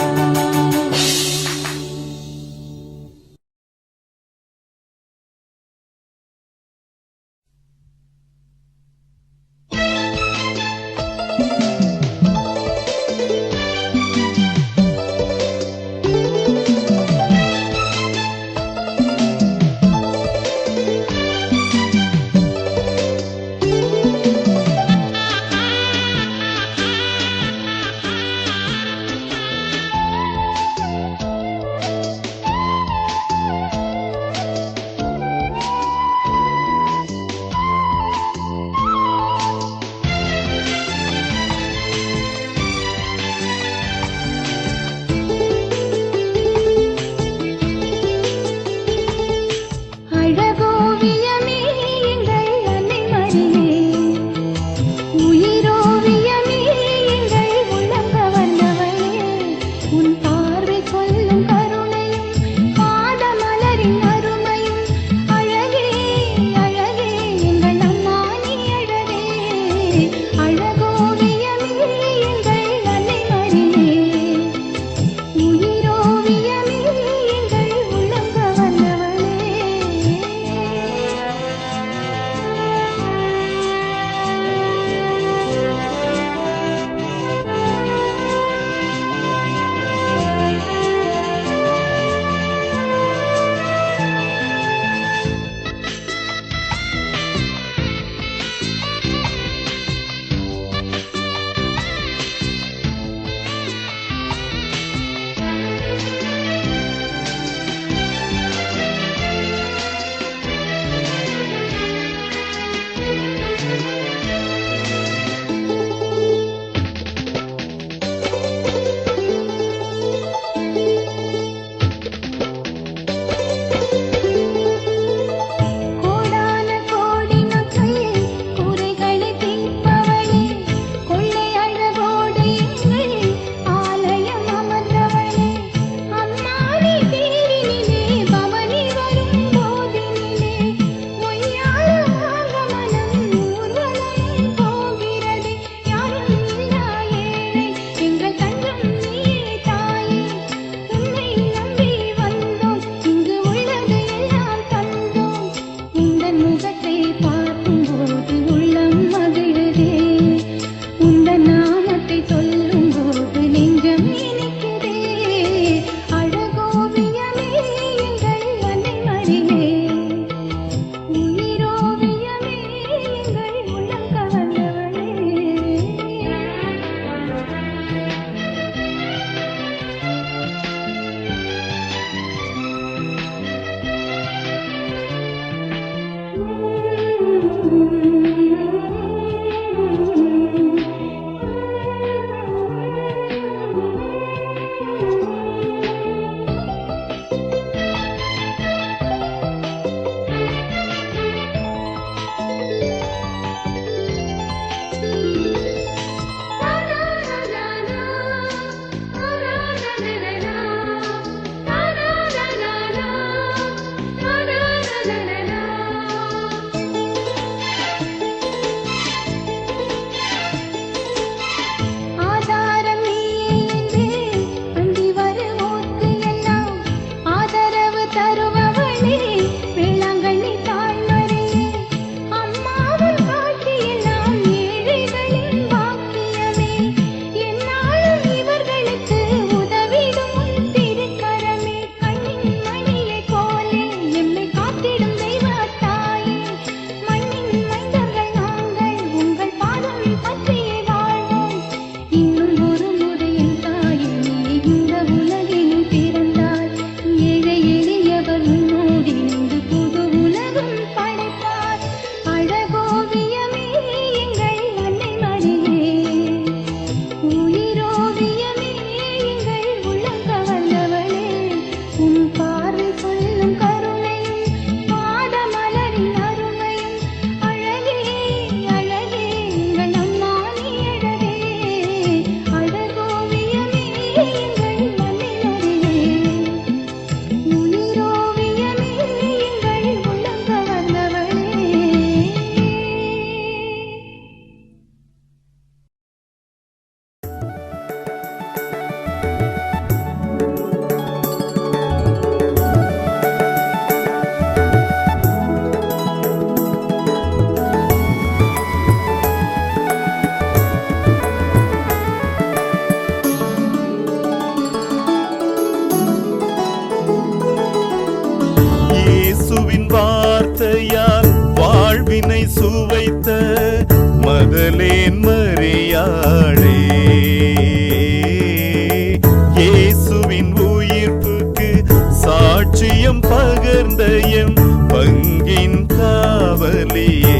வைத்த மதலேன் மரியாளே, இயேசுவின் உயிர்ப்புக்கு சாட்சியம் பகர்ந்த எம் பங்கின் காவலியே,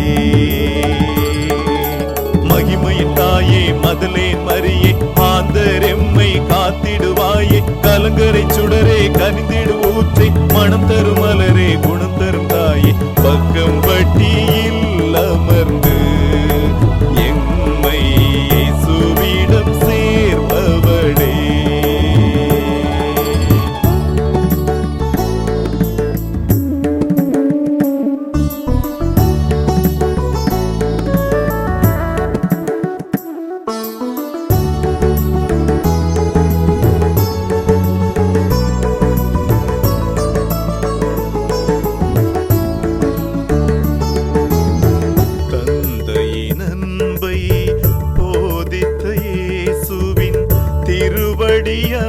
மகிமையின் தாயே மதலேன் மரியே, மாந்தர் எம்மை காத்திடுவாயே, கலங்கரை சுடரே கனிந்திடு ஊற்றே, மனம் தரும் மலரே குணம் தரும் தாயே, பக்கம் வட்டியில் அமர்ந்து எம்மை இயேசுவிடம் சேர்ப்பவளே.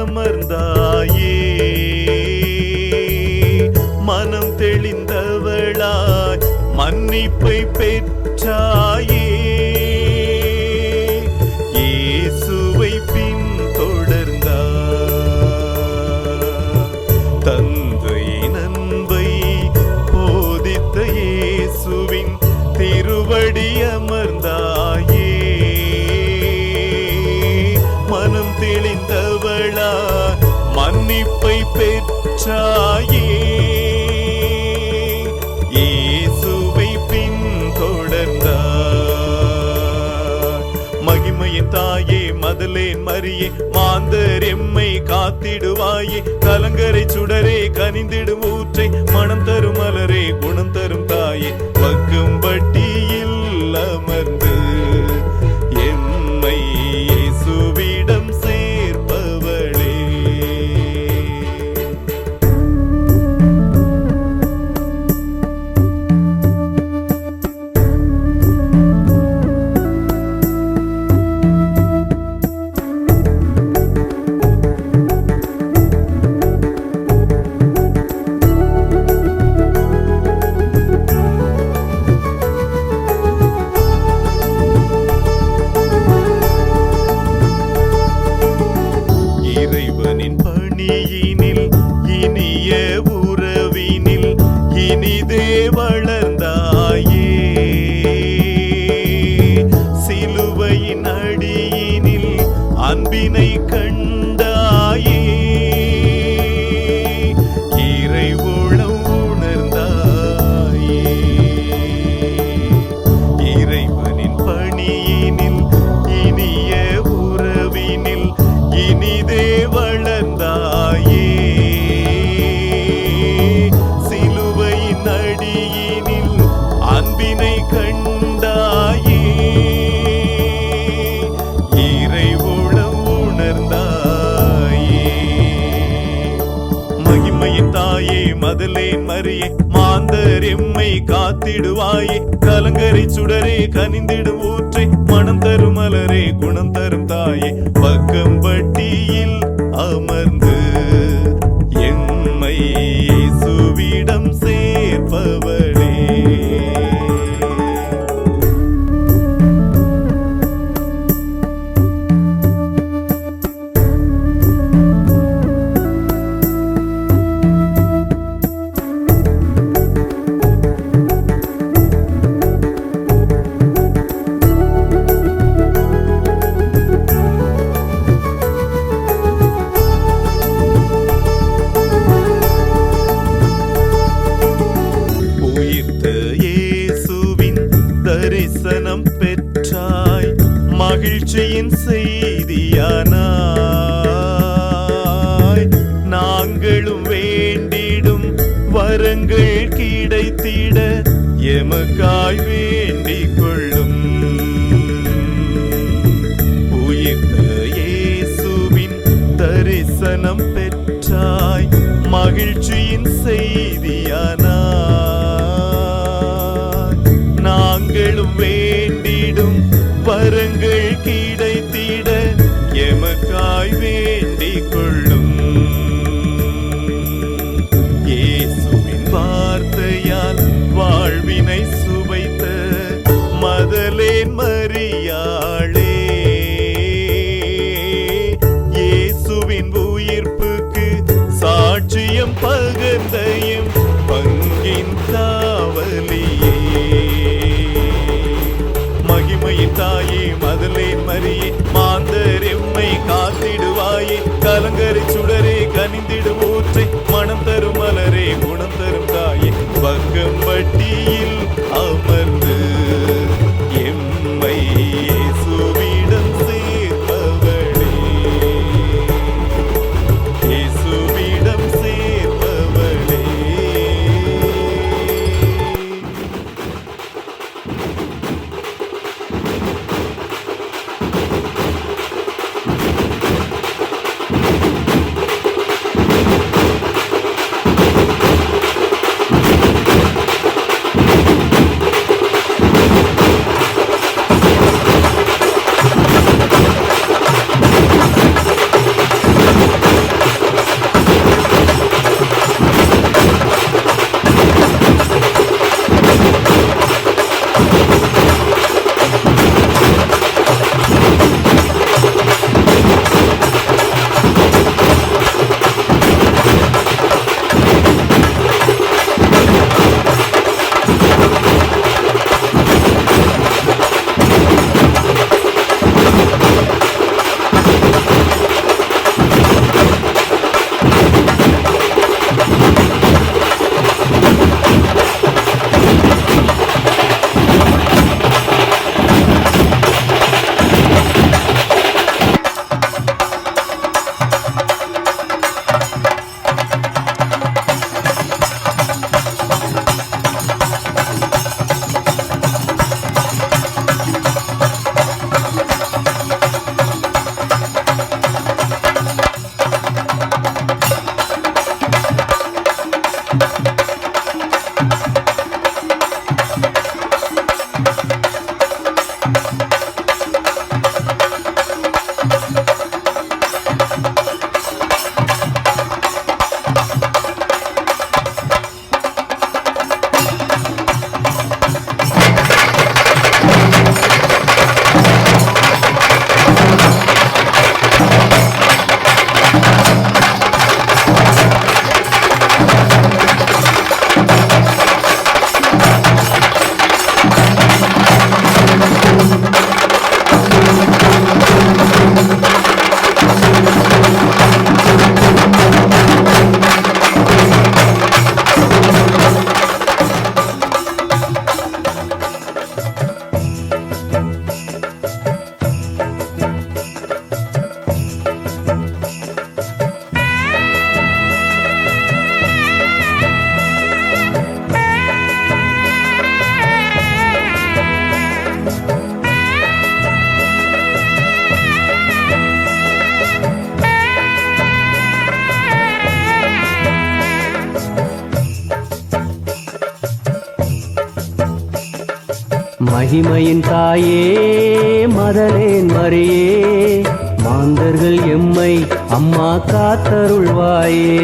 அமர்ந்தாயே, மனம் தெளிந்தவளாய் மன்னிப்பை பெற்றாயே, இயேசுவை பின் தொடர்ந்தாய், தந்தையின் அன்பை போதித்த இயேசுவின் திருவடி அமர்ந்தாயே, மனம் தெளிந்தவளா மன்னிப்பை பெற்றாயே, இயேசுவை பின் தொடர்ந்தாய், மகிமையின் தாயே மதலேன் மரியே, மாந்தர் எம்மை காத்திடுவாயே, கலங்கரை சுடரே கனிந்திடும் ஊற்றை, மனம் தரும் மலரே குணம் தரும் தாயே, பக்கம் வட்டியில் அமர்ந்து எம்மை இயேசுவிடம் சேர்ப்பவளே. இறைவனின் பணியினில் இனிய உறவினில் இனிதே வளர்ந்தாயே, சிலுவையின் அடியினில் அன்பினை கண்டாயே, இறைவுளம் உணர்ந்தாயே, இறைவனின் பணியினில் இனிய உறவினில் இனிதே வளர்ந்தாயே, சிலுவையின் அடியினில் அன்பினை கண்டாயே, இறைவுளம் உணர்ந்தாயே, மகிமையின் தாயே மதலேன் மரியே, மாந்தர் எம்மை காத்திடுவாயே, கலங்கரை சுடரே கனிந்திடும் ஊற்றை, மனம் தரும் மலரே குணம் தரும் தாயே, பக்கம் வட்டியில் அமர்ந்து எம்மை இயேசுவிடம் சேர்ப்பவளே. தரிசனம் பெற்றாய், மகிழ்ச்சியின் செய்தியானாய், நாங்களும் வேண்டிடும் வரங்கள் கிடைத்திட எமக்காய் வேண்டிக் கொள்ளும், உயிர்த்த இயேசுவின் தரிசனம் பெற்றாய், மகிழ்ச்சியின் செய்தியானாய், நாங்களும் வேண்டிடும் வரங்கள் கிடைத்திட எமக்காய் வேண்டிக் கொள்ளும், இயேசுவின் வார்த்தையால் வாழ்வினை சுவைத்த பகந்தயம் பங்கின் காவலியே மகிமையின் தாயே மதலேன் மரியே மாந்தர் எம்மை காத்திடுவாயே கலங்கரை சுடரே கனிந்திடும் ஊற்றை மனம் தரும் மலரே குணம் தரும் தாயே பங்கம்பட்டியில் அமர்ந்து எம்மை இயேசுவிடம் சேர்ப்பவளே இயேசுவிடம் சேர்ப்பவளே மகிமையின் தாயே மதலேன் மரியே மாந்தர்கள் எம்மை அம்மா காத்தருள்வாயே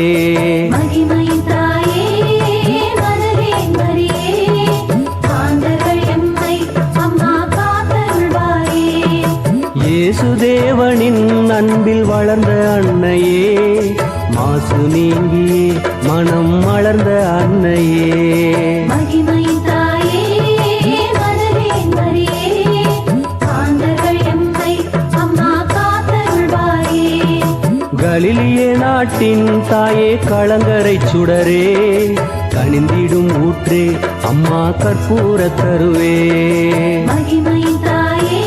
மகிமையின் தாயே மதலேன் மரியே மாந்தர்கள் எம்மை அம்மா காத்தருள்வாயே இயேசுதேவனின் அன்பில் வளர்ந்த அன்னையே மாசு நீங்கியே மனம் மலர்ந்த அன்னையே மகிமையின் தாயே மதலேன் மரியே மாந்தர்கள் எம்மை அம்மா காத்தருள்வாயே கலிலிய நாட்டின் தாயே கலங்கரை சுடரே கனிந்திடும் ஊற்றே அம்மா கற்பூர தருவே மகிமையின் தாயே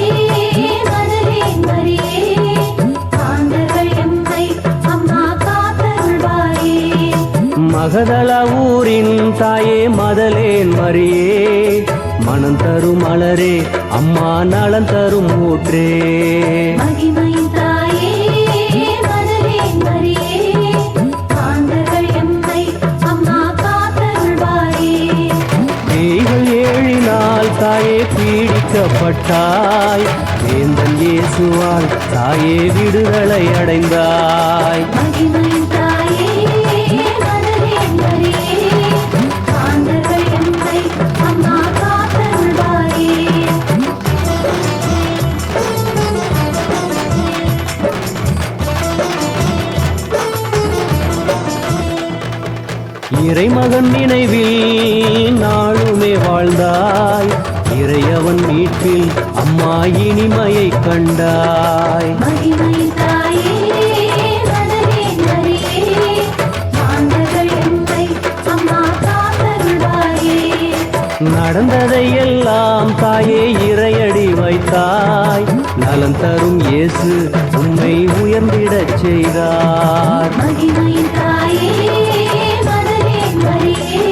மதலேன் மரியே மாந்தர்கள் எம்மை அம்மா காத்தருள்வாயே மகதல ஊரின் தாயே மதலேன் மரியே மனம் தரும் மலரே அம்மா நலம் தரும் ஊற்றே மகிமையின் தாயே மதலேன் மரியே மாந்தர்கள் எம்மை அம்மா காத்தருள்வாயே பேய்கள் ஏழினால் தாயே பீடிக்கப்பட்டாய் வேந்தன் இயேசுவால் தாயே விடுதலை அடைந்தாய் மகிமையின் தாயே மதலேன் மரியே மாந்தர்கள் எம்மை அம்மா காத்தருள்வாயே இறைமகன் நினைவில் நாளுமே வாழ்ந்தாய், இறையவன் மீட்பில் அம்மா இனிமையை கண்டாய். மகிமை தாயே மதனே மரியே, மாந்தர்கள் எம்மை அம்மா காத்தருள்வாயே. நடந்ததை எல்லாம் தாயே இறையடி வைத்தாய், நலம் தரும் இயேசு உம்மை உயர்ந்திடச் செய்தார். மகிமை தாயே மதனே மரியே,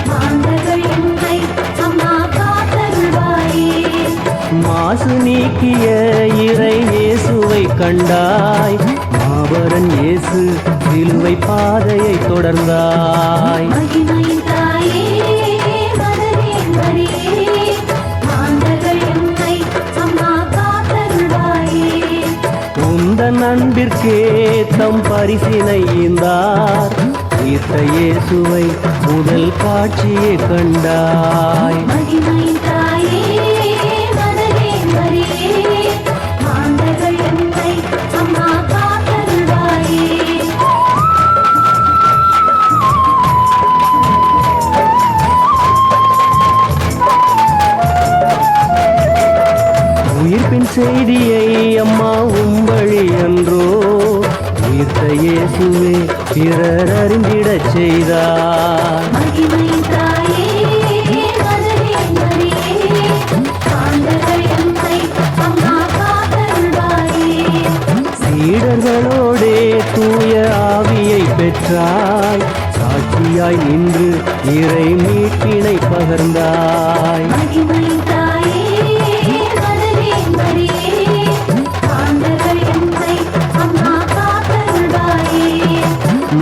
மாந்தர்கள் எம்மை அம்மா காத்தருள்வாயே. மாசு நீக்கிய இறை இயேசுவை கண்டாய், மாபரன் இயேசு சிலுவை பாதையை தொடர்ந்தாய். மகிமை தாயே மதனே மரியே, மாந்தர்கள் எம்மை அம்மா காத்தருள்வாயே. உந்தன் அன்பிற்கே தம் பரிசினை ஈந்தார், ஈர்த்த இயேசுவை முதல் காட்சியை கண்டாய். மகிமை தாயே மதனே மரியே, மாந்தர்கள் எம்மை அம்மா காத்தருள்வாயே. உயிர்ப்பின் செய்தியை அம்மா உம்பழி என்றோ, உயிர்த்த இயேசுவே பிறர் அறிந்திடச் செய்தார். மகிமை தாயே மதனே மரியே, மாந்தர்கள் எம்மை அம்மா காத்தருள்வாயே. சீடர்களோடே தூய ஆவியை பெற்றாய், சாட்சியாய் நின்று இறை மீட்பினை பகர்ந்தாய். மகிமை தாயே மதனே மரியே, மாந்தர்கள் எம்மை அம்மா காத்தருள்வாயே.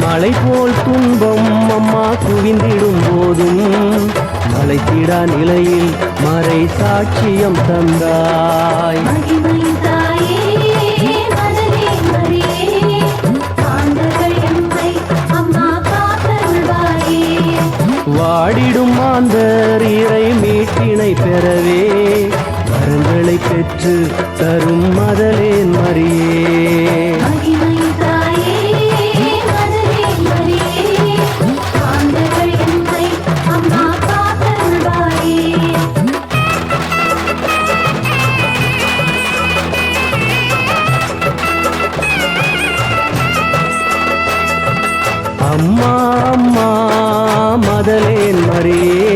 மலை போல் துன்பம் அம்மா குவிந்திடும் போதும், மலைத்திடா நிலையில் மறை சாட்சியம் தந்தாய். மகிமை தாயே மதனே மரியே, மாந்தர்கள் எம்மை அம்மா காத்தருள்வாயே. வாடிடும் மாந்தர் இறை மீட்பினை பெறவே, வரங்களை பெற்று தரும் மதலேன் மரியே. மகிமை தாயே மதனே மரியே, மாந்தர்கள் எம்மை அம்மா காத்தருள்வாயே. அம்மா அம்மா மதலேன் மரியே,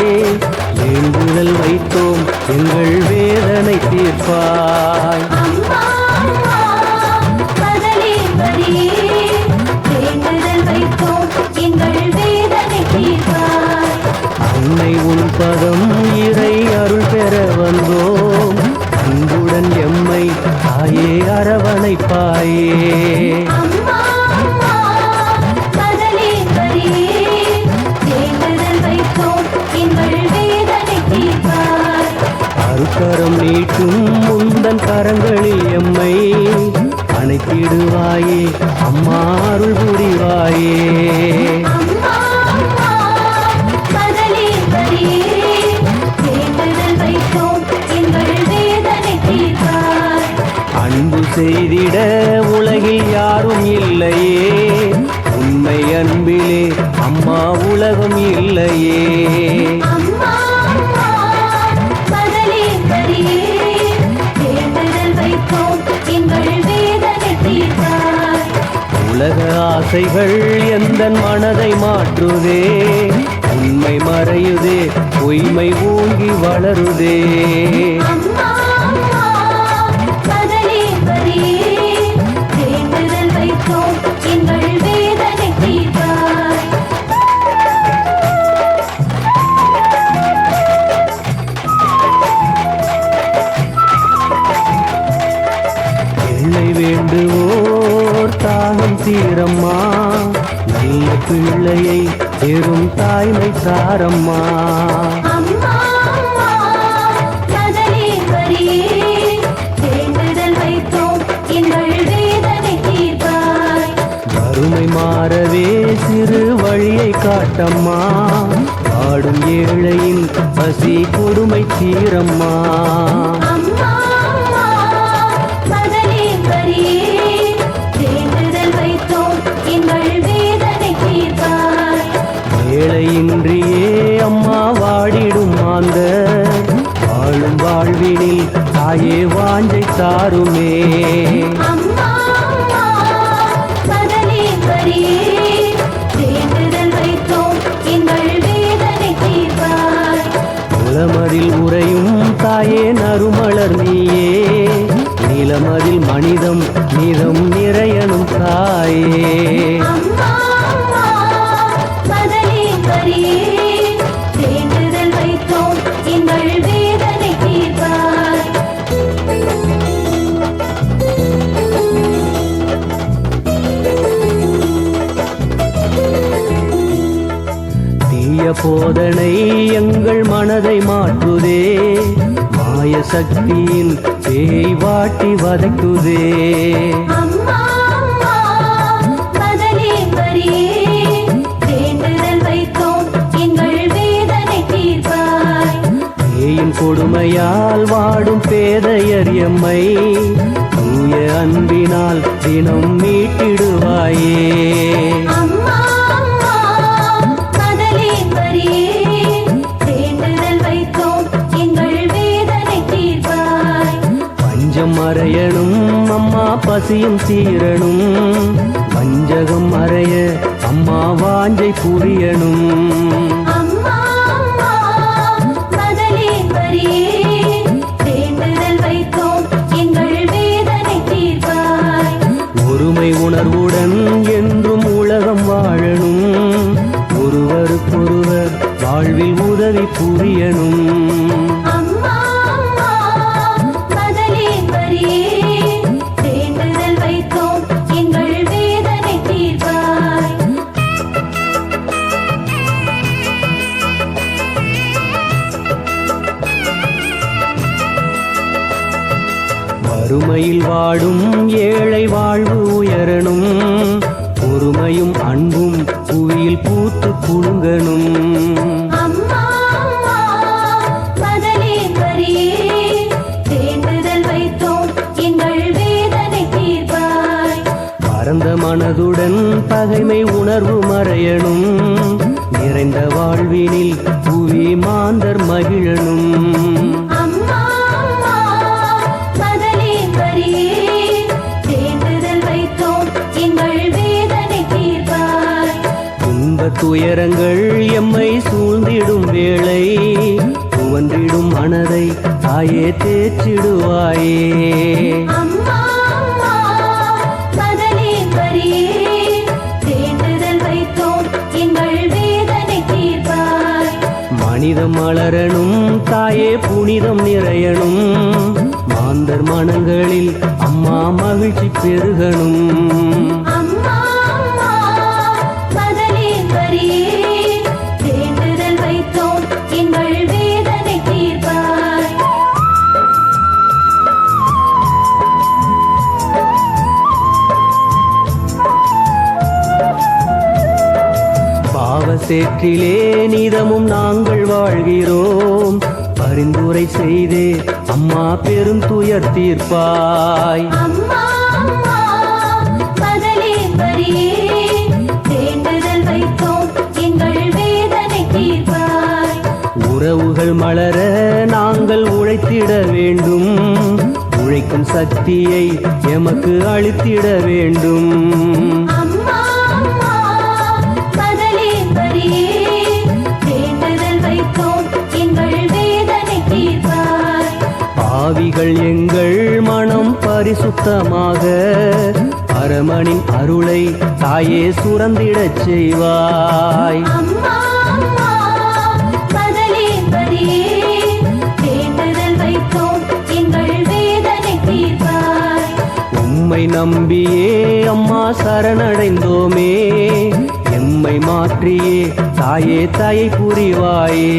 வேண்டுதல் வைத்தோம் எங்கள் வேதனை தீர்ப்பாய். அம்மா அம்மா மதனே மரியே, வேண்டுதல் வைத்தோம் எங்கள் வேதனை தீர்ப்பாய். அன்னை உன் பதம் இறை அருள் பெற வந்தோம், அன்புடன் எம்மை தாயே அரவணைப்பாயே. அம்மா அம்மா மதனே மரியே, வேண்டுதல் வைத்தோம் எங்கள் வேதனை தீர்ப்பாய். அருக்கரம் நீட்டும் முந்தன் கரங்களில் எம்மை அணைத்திடுவாயே, அம்மா அருள் புரிவாயே. அம்மா அம்மா மதனே மரியே, வேண்டுதல் வைத்தோம் எங்கள் வேதனை தீர்ப்பாய். அன்பு செய்திட உலகில் யாரும் இல்லையே, உண்மை அன்பிலே அம்மா உலகம் இல்லையே. அம்மா அம்மா மதனே மரியே, வேண்டுதல் வைத்தோம் எங்கள் வேதனை தீர்ப்பாய். உலக ஆசைகள் எந்தன் மனதை மாற்றுதே, உண்மை மறையுதே, பொய்மை ஓங்கி வளருதே. அம்மா அம்மா மதனே மரியே, வேண்டுதல் வைத்தோம் எங்கள் வேதனை தீர்ப்பாய். பிள்ளை வேண்டுவோர் தாகம் தீரம்மா, நல்ல பிள்ளையை பெரும் தாய்மை சாரம்மா. அம்மா அம்மா மதனே மரியே, வேண்டுதல் வைத்தோம் எங்கள் வேதனை தீர்ப்பாய். வறுமை மாறவே சிறு வழியை காட்டம்மா, பாடும் ஏழையின் பசி கொடுமை தீரம்மா. அம்மா அம்மா மதனே மரியே, வேண்டுதல் வைத்தோம் எங்கள் வேதனை தீர்ப்பாய். போதனை எங்கள் மனதை மாற்றுதே, மாய சக்தியின் பேய் வாட்டி வதைக்குதே. அம்மா அம்மா மகளே மரியே, வேண்டுதல் வைத்தோம் எங்கள் வேதனை தீர்ப்பாய். பேயின் கொடுமையால் வாடும் பேதையர் எம்மை தூய அன்பினால் தினம் மீட்டிடுவாயே. அம்மா அம்மா மகளே மரியே, வேண்டுதல் வைத்தோம் எங்கள் வேதனை தீர்ப்பாய். பஞ்சம் மறையணும் அம்மா, பசியும் தீரணும், வஞ்சகம் மறைய அம்மா வாஞ்சை புரியணும். அம்மா அம்மா மகளே மரியே, வேண்டுதல் வைத்தோம் எங்கள் வேதனை தீர்ப்பாய். ஒருமை உணர்வுடன் என்றும் உலகம் வாழணும், ஒருவருக்கொருவர் வாழ்வில் உதவி புரியணும். அம்மா அம்மா மகளே மரியே, வேண்டுதல் வைத்தோம் எங்கள் வேதனை தீர்ப்பாய். வறுமையில் வாடும் ஏழை வாழ்வு உயரணும், பொறுமையும் அன்பும் புவியில் பூத்து குலுங்கணும். அம்மா அம்மா மகளே மரியே, வேண்டுதல் வைத்தோம் எங்கள் வேதனை தீர்ப்பாய். பரந்த மனதுடன் பகைமை உணர்வு மறையணும், நிறைந்த வாழ்வினில் புவி மாந்தர் மகிழணும். அம்மா அம்மா மகளே மரியே, வேண்டுதல் வைத்தோம் எங்கள் வேதனை தீர்ப்பாய். துன்பத் துயரங்கள் எம்மை சூழ்ந்திடும் வேளை துவன்றிடும் மனதை தாயே தேற்றிடுவாயே. அம்மா அம்மா மகளே மரியே, வேண்டுதல் வைத்தோம் எங்கள் வேதனை தீர்ப்பாய். மனிதம் மலரணும் தாயே, புனிதம் நிறையணும், மாந்தர் மனங்களில் அம்மா மகிழ்ச்சி பெருகணும். அம்மா அம்மா மகளே மரியே, வேண்டுதல் வைத்தோம் எங்கள் வேதனை தீர்ப்பாய். பாவசேற்றிலே நிதமும் நாங்கள் வாழ்கிறோம், பரிந்துரை செய்தே அம்மா பெரும் துயர் தீர்ப்பாய். அம்மா அம்மா மகளே மரியே, வேண்டுதல் வைத்தோம் எங்கள் வேதனை தீர்ப்பாய். உறவுகள் மலர நாங்கள் உழைத்திட வேண்டும், உழைக்கும் சக்தியை எமக்கு அளித்திட வேண்டும். அம்மா அம்மா மகளே மரியே, வேண்டுதல் வைத்தோம் எங்கள் வேதனை தீர்ப்பாய். பாவிகள் எங்கள் மனம் பரிசுத்தமாக பரமனின் அருளை தாயே சுரந்திடச் செய்வாய். அம்மா அம்மா மகளே மரியே, வேண்டுதல் வைத்தோம் எங்கள் வேதனை தீர்ப்பாய். உம்மை நம்பியே அம்மா சரணடைந்தோமே, எம்மை மாற்றியே தாயே தயை புரிவாயே.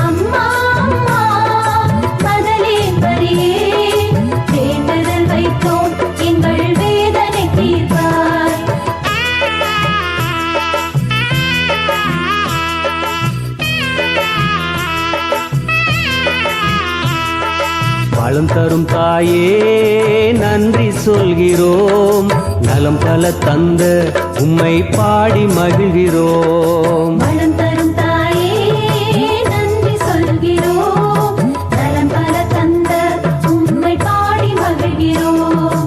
அம்மா அம்மா மகளே மரியே, வேண்டுதல் வைத்தோம் எங்கள் வேதனை தீர்ப்பாய். வளம் தரும் தாயே நன்றி சொல்கிறோம், நலம் பல தந்த உம்மை பாடி மகிழ்கிறோம். வளம் தரும் தாயே நன்றி சொல்கிறோம், நலம் பல தந்த உம்மை பாடி மகிழ்கிறோம்.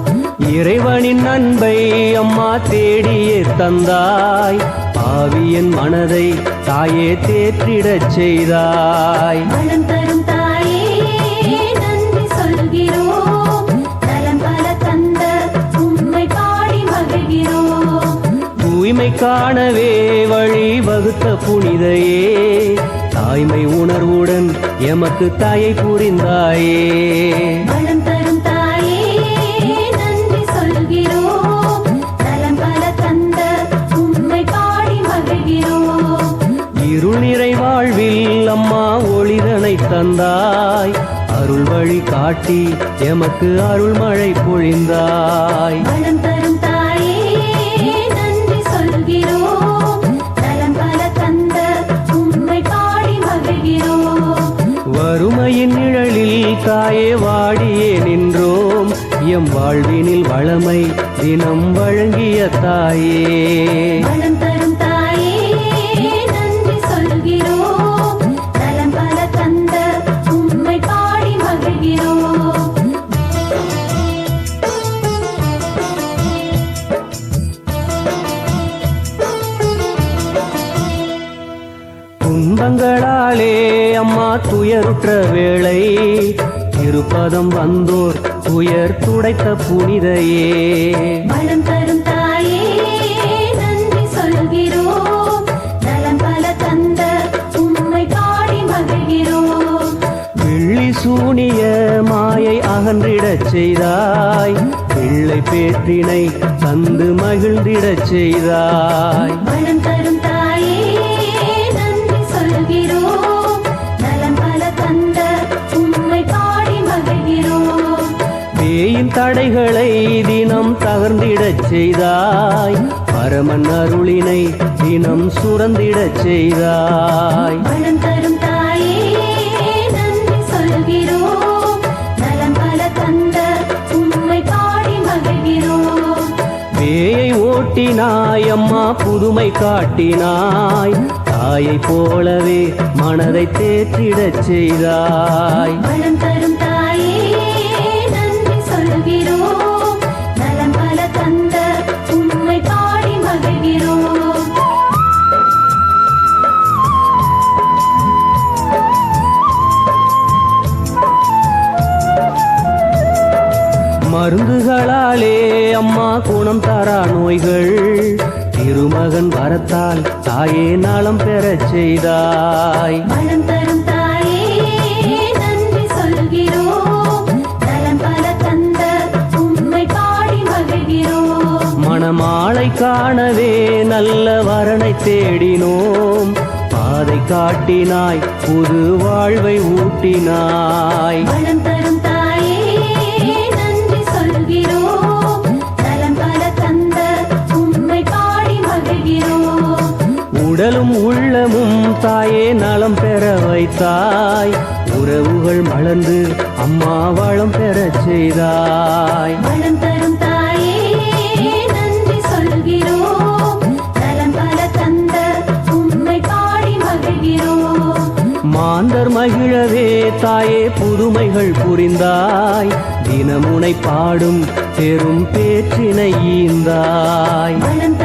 இறைவனின் அன்பை அம்மா தேடியே தந்தாய், பாவியன் மனதை தாயே தேற்றிடச் செய்தாய். வளம் தரும் தாயே நன்றி சொல்கிறோம், நலம் பல தந்த உம்மை பாடி மகிழ்கிறோம். தூய்மை காணவே வழி வகுத்த புனிதையே, தாய்மை உணர்வுடன் எமக்கு தாயை புரிந்தாயே. வளம் தரும் தாயே நன்றி சொல்கிறோம், நலம் பல தந்த உம்மை பாடி மகிழ்கிறோம். இருள் காட்டி எமக்கு அருள் மழை பொழிந்தாய். வளம் தரும் தாயே நன்றி சொல்கிறோம். நலம் பல தந்த உம்மை பாடி மகிழ்கிறோம். வறுமையின் நிழலில் தாயே வாடியே நின்றோம். எம் வாழ்வினில் வளமை தினம் வழங்கிய தாயே. வளம் தரும் தாயே நன்றி சொல்கிறோம். நலம் பல தந்த உம்மை பாடி மகிழ்கிறோம். துன்பங்களாலே அம்மா துயருற்ற வேளை திருப்பதம் வந்தோர் துயர் துடைத்த புனிதையே. வளம் தரும் தாயே நன்றி சொல்கிறோம். நலம் பல தந்த உம்மை பாடி மகிழ்கிறோம். வெள்ளி சூனிய மாயை அகன்றிடச் செய்தாய். பிள்ளை பேற்றினை தந்து மகிழ்ந்திடச் செய்தாய். வளம் தரும் தாயே நன்றி சொல்கிறோம். நலம் பல தந்த உம்மை பாடி மகிழ்கிறோம். பேயின் தடைகளை தினம் தகர்ந்திடச் செய்தாய். பரமன் அருளினை தினம் சுரந்திடச் செய்தாய். வளம் தரும் தாயே நன்றி சொல்கிறோம். நலம் பல தந்த உம்மை பாடி மகிழ்கிறோம். பேயை ஓட்டினாய் அம்மா புதுமை காட்டினாய். தாயை போலவே மனதை தேற்றிடச் செய்தாய். வளம் தரும் தாயே நன்றி சொல்கிறோம். நலம் பல தந்த உம்மை பாடி மகிழ்கிறோம். மருந்துகளாலே அம்மா குணம் தரா நோய்கள் திருமகன் வரத்தால் தாயே நலம் பெறச் செய்தாய். வளம் தரும் தாயே நன்றி சொல்கிறோம். நலம் பல தந்த உம்மை பாடி மகிழ்கிறோம். மணமாலை காணவே நல்ல வரனை தேடினோம். பாதை காட்டினாய் புது வாழ்வை ஊட்டினாய். வளம் தரும் தாயே நன்றி சொல்கிறோம். நலம் பல தந்த உம்மை பாடி மகிழ்கிறோம். உடலும் உள்ளமும் தாயே நலம் பெற வைத்தாய். உறவுகள் மலர்ந்து அம்மா வளம் பெறச் செய்தாய். வளம் தரும் தாயே நன்றி சொல்கிறோம். நலம் பல தந்த உம்மை பாடி மகிழ்கிறோம். மாந்தர் மகிழவே தாயே புதுமைகள் புரிந்தாய். தினமுனை பாடும் பெரும் பேற்றினை ஈந்தாய். வளம்